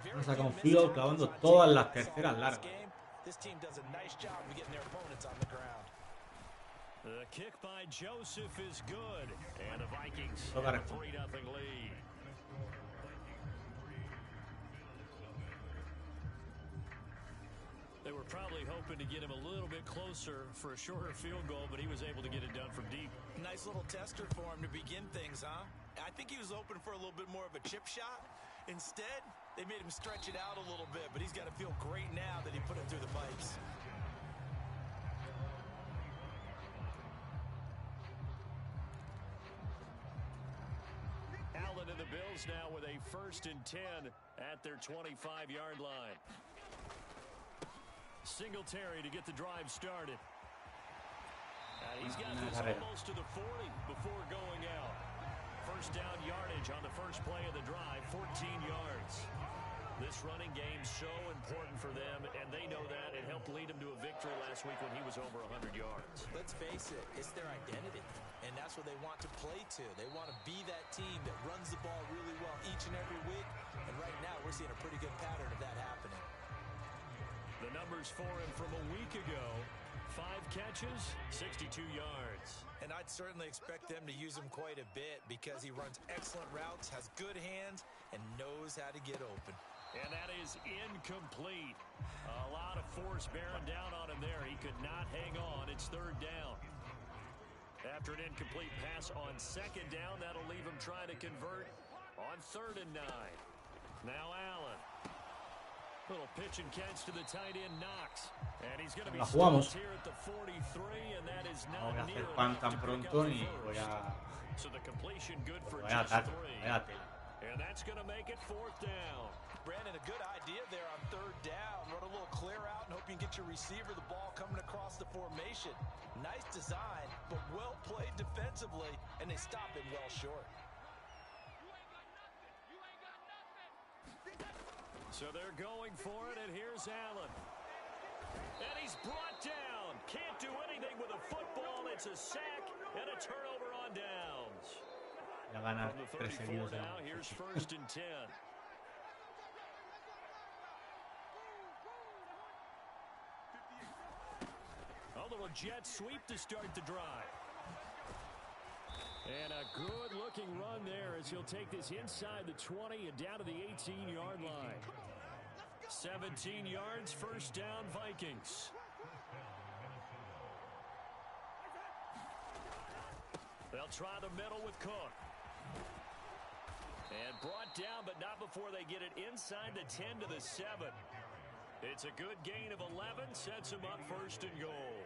Vamos a confío clavando todas las terceras largas. This team does a nice job of getting their opponents on the ground. The kick by Joseph is good, and the Vikings have a 3-0 lead. They were probably hoping to get him a little bit closer for a shorter field goal, but he was able to get it done from deep. Nice little tester for him to begin things, huh? I think he was open for a little bit more of a chip shot. Instead, they made him stretch it out a little bit, but he's got to feel great now that he put it through the pipes. Allen and the Bills now with a 1st and 10 at their 25-yard line. Singletary to get the drive started. And he's got this almost to the 40 before going out. First down yardage on the first play of the drive, 14 yards. This running game's so important for them, and they know that. It helped lead them to a victory last week when he was over 100 yards. Let's face it, it's their identity, and that's what they want to play to. They want to be that team that runs the ball really well each and every week, and right now we're seeing a pretty good pattern of that happening. The numbers for him from a week ago, 5 catches, 62 yards. And I'd certainly expect them to use him quite a bit because he runs excellent routes, has good hands, and knows how to get open. And that is incomplete. A lot of force bearing down on him there. He could not hang on. It's 3rd down. After an incomplete pass on 2nd down, that'll leave him trying to convert on 3rd and 9. Now Allen. Little pitch and catch to the tight end, Knox. And he's going to be stopped here at the 43, and that is not near enough to pick up the first. So the completion good for just 3. And that's going to make it 4th down. Brandon, a good idea there on 3rd down. Run a little clear out and hope you can get your receiver the ball coming across the formation. Nice design, but well played defensively, and they stop him well short. So they're going for it, and here's Allen. And he's brought down. Can't do anything with a football. It's a sack and a turnover on downs. From the 34 now, here's 1st and 10. A little jet sweep to start the drive. And a good-looking run there as he'll take this inside the 20 and down to the 18-yard line. 17 yards, 1st down, Vikings. They'll try the middle with Cook. And brought down, but not before they get it inside the 10 to the 7. It's a good gain of 11, sets him up 1st and goal.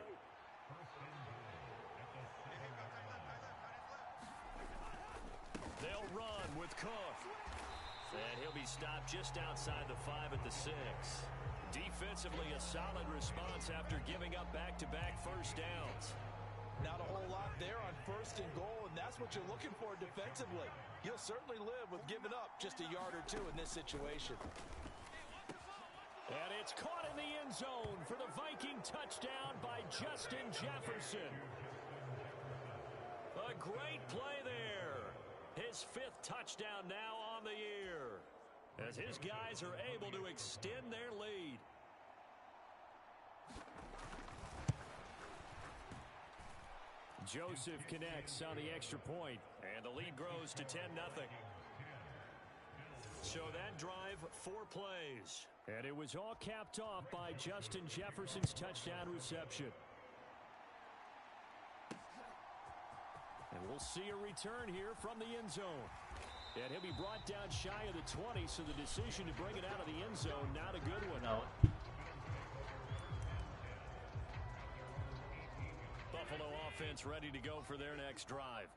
They'll run with Cook. And he'll be stopped just outside the 5 at the 6. Defensively, a solid response after giving up back-to-back 1st downs. Not a whole lot there on 1st and goal, and that's what you're looking for defensively. You'll certainly live with giving up just a yard or 2 in this situation. And it's caught in the end zone for the Viking touchdown by Justin Jefferson. A great play there. His 5th touchdown now on the year, as his guys are able to extend their lead. Joseph connects on the extra point, and the lead grows to 10-0. So that drive, 4 plays, and it was all capped off by Justin Jefferson's touchdown reception. And we'll see a return here from the end zone. And he'll be brought down shy of the 20, so the decision to bring it out of the end zone, not a good one. No. Buffalo offense ready to go for their next drive.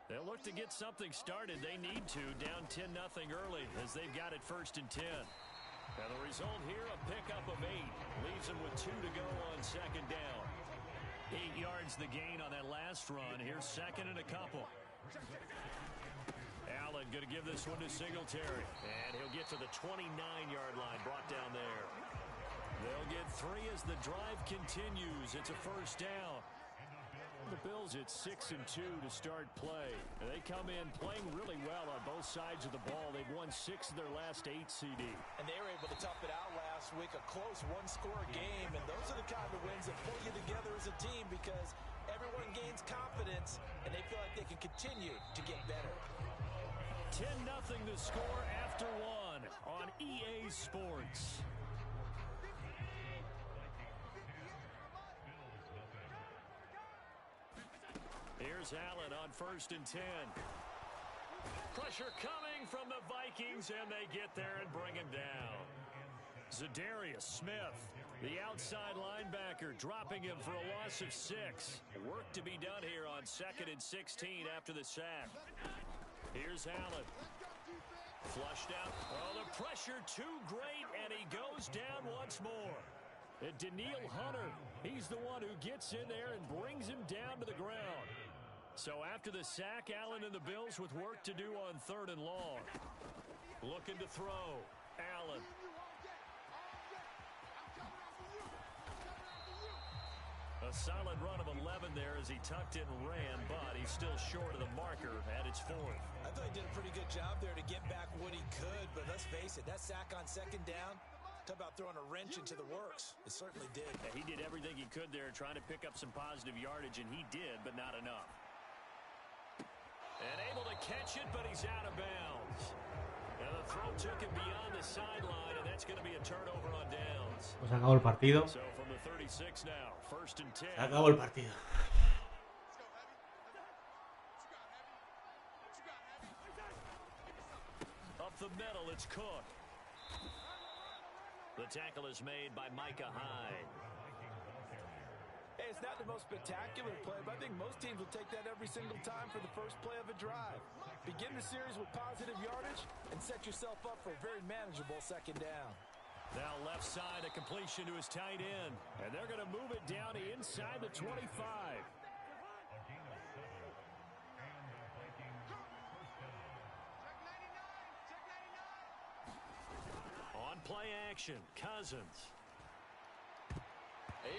They'll look to get something started. They need to, down 10-0 early, as they've got it 1st and 10. And the result here, a pickup of 8. Leaves them with 2 to go on 2nd down. 8 yards the gain on that last run. Here's 2nd and a couple. Allen Allen going to give this one to Singletary. And he'll get to the 29-yard line, brought down there. They'll get 3 as the drive continues. It's a first down. The Bills at 6-2 to start play. And they come in playing really well on both sides of the ball. They've won 6 of their last 8 CD. And they were able to tough it out last week, a close one-score game. And those are the kind of wins that pull you together as a team because everyone gains confidence and they feel like they can continue to get better. 10-0 to score after 1 on EA Sports. Here's Allen on 1st and 10. Pressure coming from the Vikings, and they get there and bring him down. Za'Darius Smith, the outside linebacker, dropping him for a loss of 6. Work to be done here on 2nd and 16 after the sack. Here's Allen. Flushed out. Oh, the pressure too great, and he goes down once more. And Daniil Hunter, he's the one who gets in there and brings him down to the ground. So after the sack, Allen and the Bills with work to do on 3rd and long. Looking to throw. Allen. A solid run of 11 there as he tucked in and ran, but he's still short of the marker at its 4th. I thought he did a pretty good job there to get back what he could, but let's face it, that sack on 2nd down, talk about throwing a wrench into the works. It certainly did. Yeah, he did everything he could there trying to pick up some positive yardage, and he did, but not enough. And able to catch it, but he's out of bounds. And the throw took him beyond the sideline, and that's going to be a turnover on downs. Pues acabó el partido. So from the 36 now, 1st and 10. Acabó el partido. Up the middle, it's Cook. The tackle is made by Micah Hyde. Hey, it's not the most spectacular play, but I think most teams will take that every single time for the first play of a drive. Begin the series with positive yardage and set yourself up for a very manageable 2nd down. Now left side, a completion to his tight end. And they're going to move it down to inside the 25. On play action, Cousins.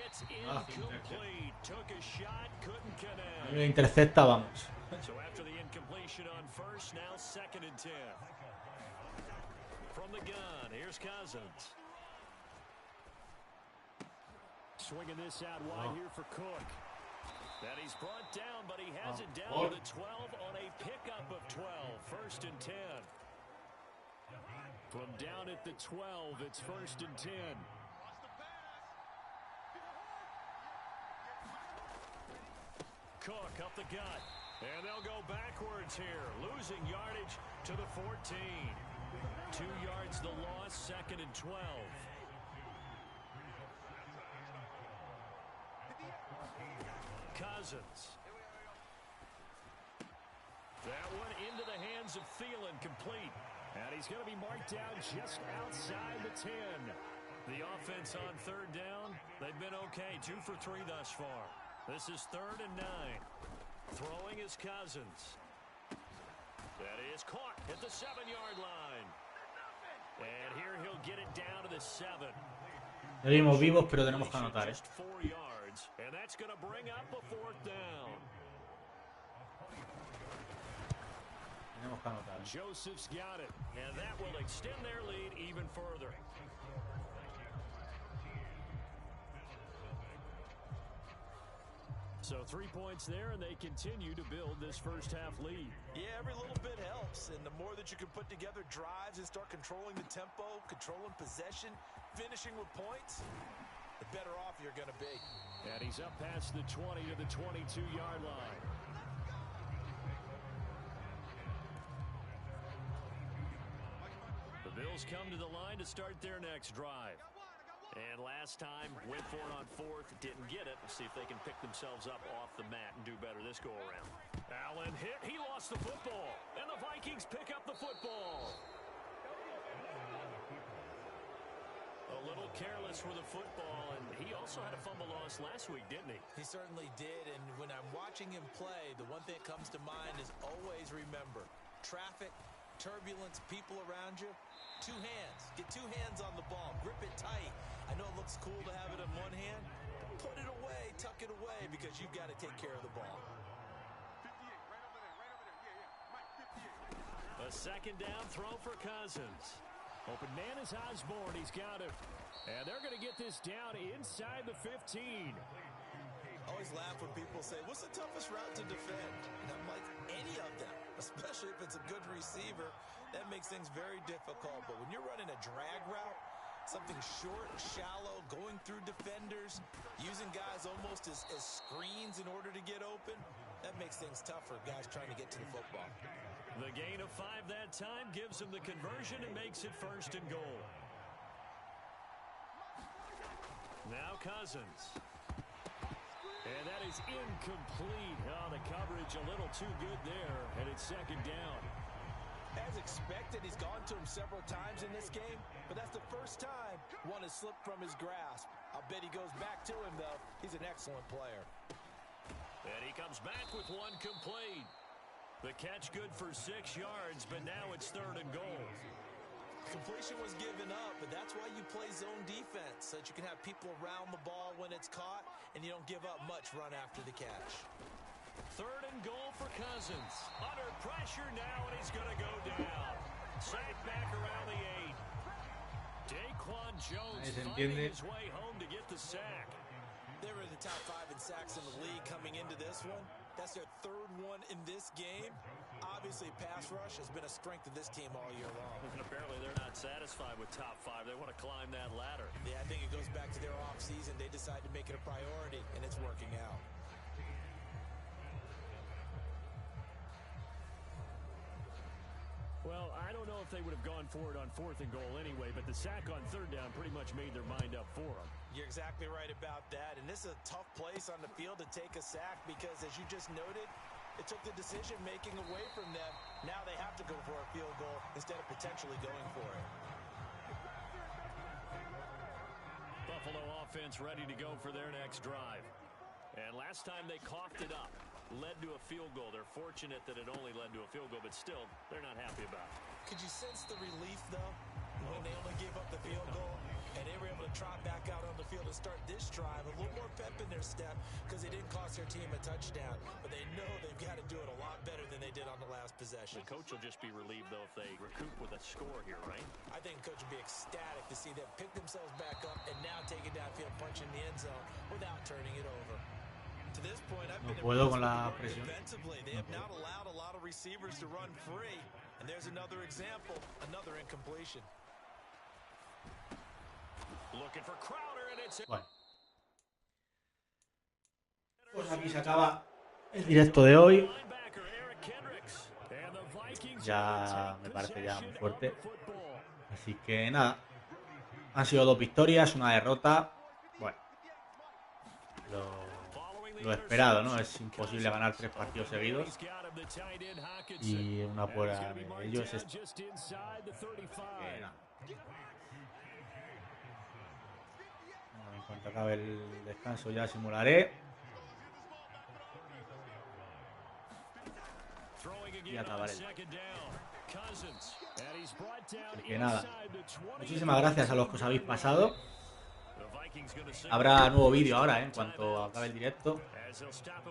It's incomplete. Took a shot, couldn't connect. Lo intercepta, vamos. So after the incompletion on 1st, now 2nd and 10. From the gun, here's Cousins. Swinging this out wide here for Cook. And he's brought down, but he has it down to the 12 on a pickup of 12. 1st and 10. From down at the 12, it's 1st and 10. Cook up the gut, and they'll go backwards here, losing yardage to the 14. 2 yards the loss, 2nd and 12. Cousins. That one into the hands of Thielen, complete. And he's going to be marked down just outside the 10. The offense on 3rd down, they've been okay, 2 for 3 thus far. This is 3rd and 9. Throwing is Cousins. That is caught at the 7-yard line. And here he'll get it down to the 7. Seguimos vivos, pero tenemos que anotar, Just 4 yards, and that's going to bring up a 4th down. Tenemos que anotar. Joseph's got it, and that will extend their lead even further. So 3 points there, and they continue to build this first half lead. Yeah, every little bit helps, and the more that you can put together drives and start controlling the tempo, controlling possession, finishing with points, the better off you're going to be. And he's up past the 20 to the 22-yard line. The Bills come to the line to start their next drive. And last time, went for it on 4th, didn't get it. Let's see if they can pick themselves up off the mat and do better this go-around. Allen hit, he lost the football, and the Vikings pick up the football. A little careless with the football, and he also had a fumble loss last week, didn't he? He certainly did, and when I'm watching him play, the one thing that comes to mind is always remember, traffic turbulence, people around you. Two hands. Get two hands on the ball. Grip it tight. I know it looks cool to have it in one hand. Put it away, tuck it away, because you've got to take care of the ball. 58, right over there, right over there. Yeah, yeah. Mike, 58. A second down throw for Cousins. Open man is Osborne. He's got it. And they're going to get this down inside the 15. Always laugh when people say, what's the toughest route to defend? And I'm like, any of them, especially if it's a good receiver. That makes things very difficult. But when you're running a drag route, something short, shallow, going through defenders, using guys almost as screens in order to get open, that makes things tough for guys trying to get to the football. The gain of 5 that time gives him the conversion and makes it 1st and goal. Now Cousins. And that is incomplete. Oh, the coverage a little too good there, and it's 2nd down. As expected, he's gone to him several times in this game, but that's the first time one has slipped from his grasp. I'll bet he goes back to him, though. He's an excellent player. And he comes back with 1 complete. The catch good for 6 yards, but now it's 3rd and goal. Completion was given up, but that's why you play zone defense, so that you can have people around the ball when it's caught, and you don't give up much run after the catch. 3rd and goal for Cousins. Under pressure now, and he's going to go down. Sack back around the 8. Daquan Jones finding his way home to get the sack. They were in the top 5 in sacks in the league coming into this one. That's their 3rd one in this game. Obviously, pass rush has been a strength of this team all year long. And apparently they're not satisfied with top 5. They want to climb that ladder. Yeah, I think it goes back to their offseason. They decided to make it a priority, and it's working out. Well, I don't know if they would have gone for it on 4th and goal anyway, but the sack on 3rd down pretty much made their mind up for them. You're exactly right about that, and this is a tough place on the field to take a sack because, as you just noted, it took the decision-making away from them. Now they have to go for a field goal instead of potentially going for it. Buffalo offense ready to go for their next drive. And last time they coughed it up, led to a field goal. They're fortunate that it only led to a field goal, but still, they're not happy about it. Could you sense the relief, though, when they only gave up the field goal? And they were able to trot back out on the field and start this drive. A little more pep in their step because they didn't cost their team a touchdown. But they know they've got to do it a lot better than they did on the last possession. The coach will just be relieved, though, if they recoup with a score here, right? I think the coach will be ecstatic to see them pick themselves back up and now take it downfield, punch in the end zone without turning it over. To this point, I've been defensively. They have not allowed a lot of receivers to run free. And there's another example, another incompletion. Looking for Crowder, and it's... Bueno. Pues aquí se acaba el directo de hoy. Ya me parece ya muy fuerte. Así que nada. Han sido 2 victorias, una derrota. Bueno. Lo esperado, ¿no? Es imposible ganar 3 partidos seguidos. Y una prueba de ello es esto. En cuanto acabe el descanso ya simularé. Y acabaré. Así que nada. Muchísimas gracias a los que os habéis pasado. Habrá nuevo vídeo ahora, en cuanto acabe el directo.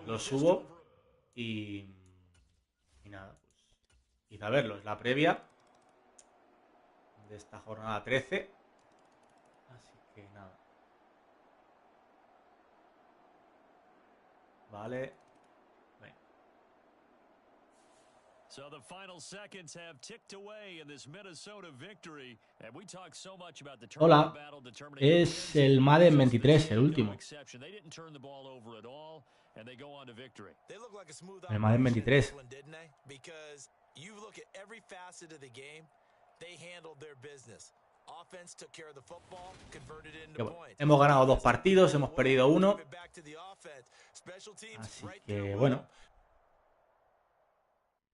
Lo subo. Y nada, pues. Id a verlo. Es la previa de esta jornada 13. Así que nada. Vale. Venga. So the final seconds have ticked away in this Minnesota victory, and we talk so much about the Hola, es el Madden 23, el último. El Madden 23. Bueno, hemos ganado 2 partidos, hemos perdido 1. Así que bueno.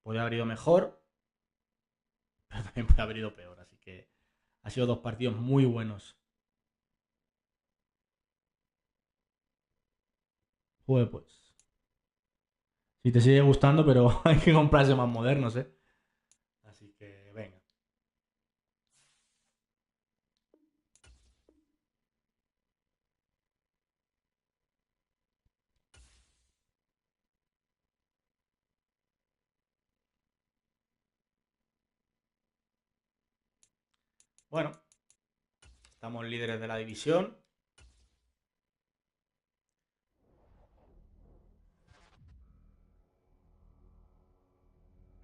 Puede haber ido mejor, pero también puede haber ido peor. Así que ha sido 2 partidos muy buenos. Joder, pues. Si te sigue gustando, pero hay que comprarse más modernos, ¿eh? Así que Bueno, estamos líderes de la división.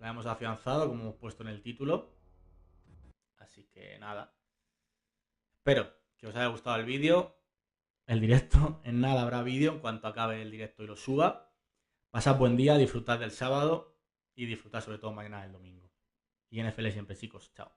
La hemos afianzado, como hemos puesto en el título. Así que nada. Espero que os haya gustado el vídeo. El directo. En nada habrá vídeo en cuanto acabe el directo y lo suba. Pasad buen día, disfrutad del sábado y disfrutad sobre todo mañana del domingo. Y NFL siempre, chicos. Chao.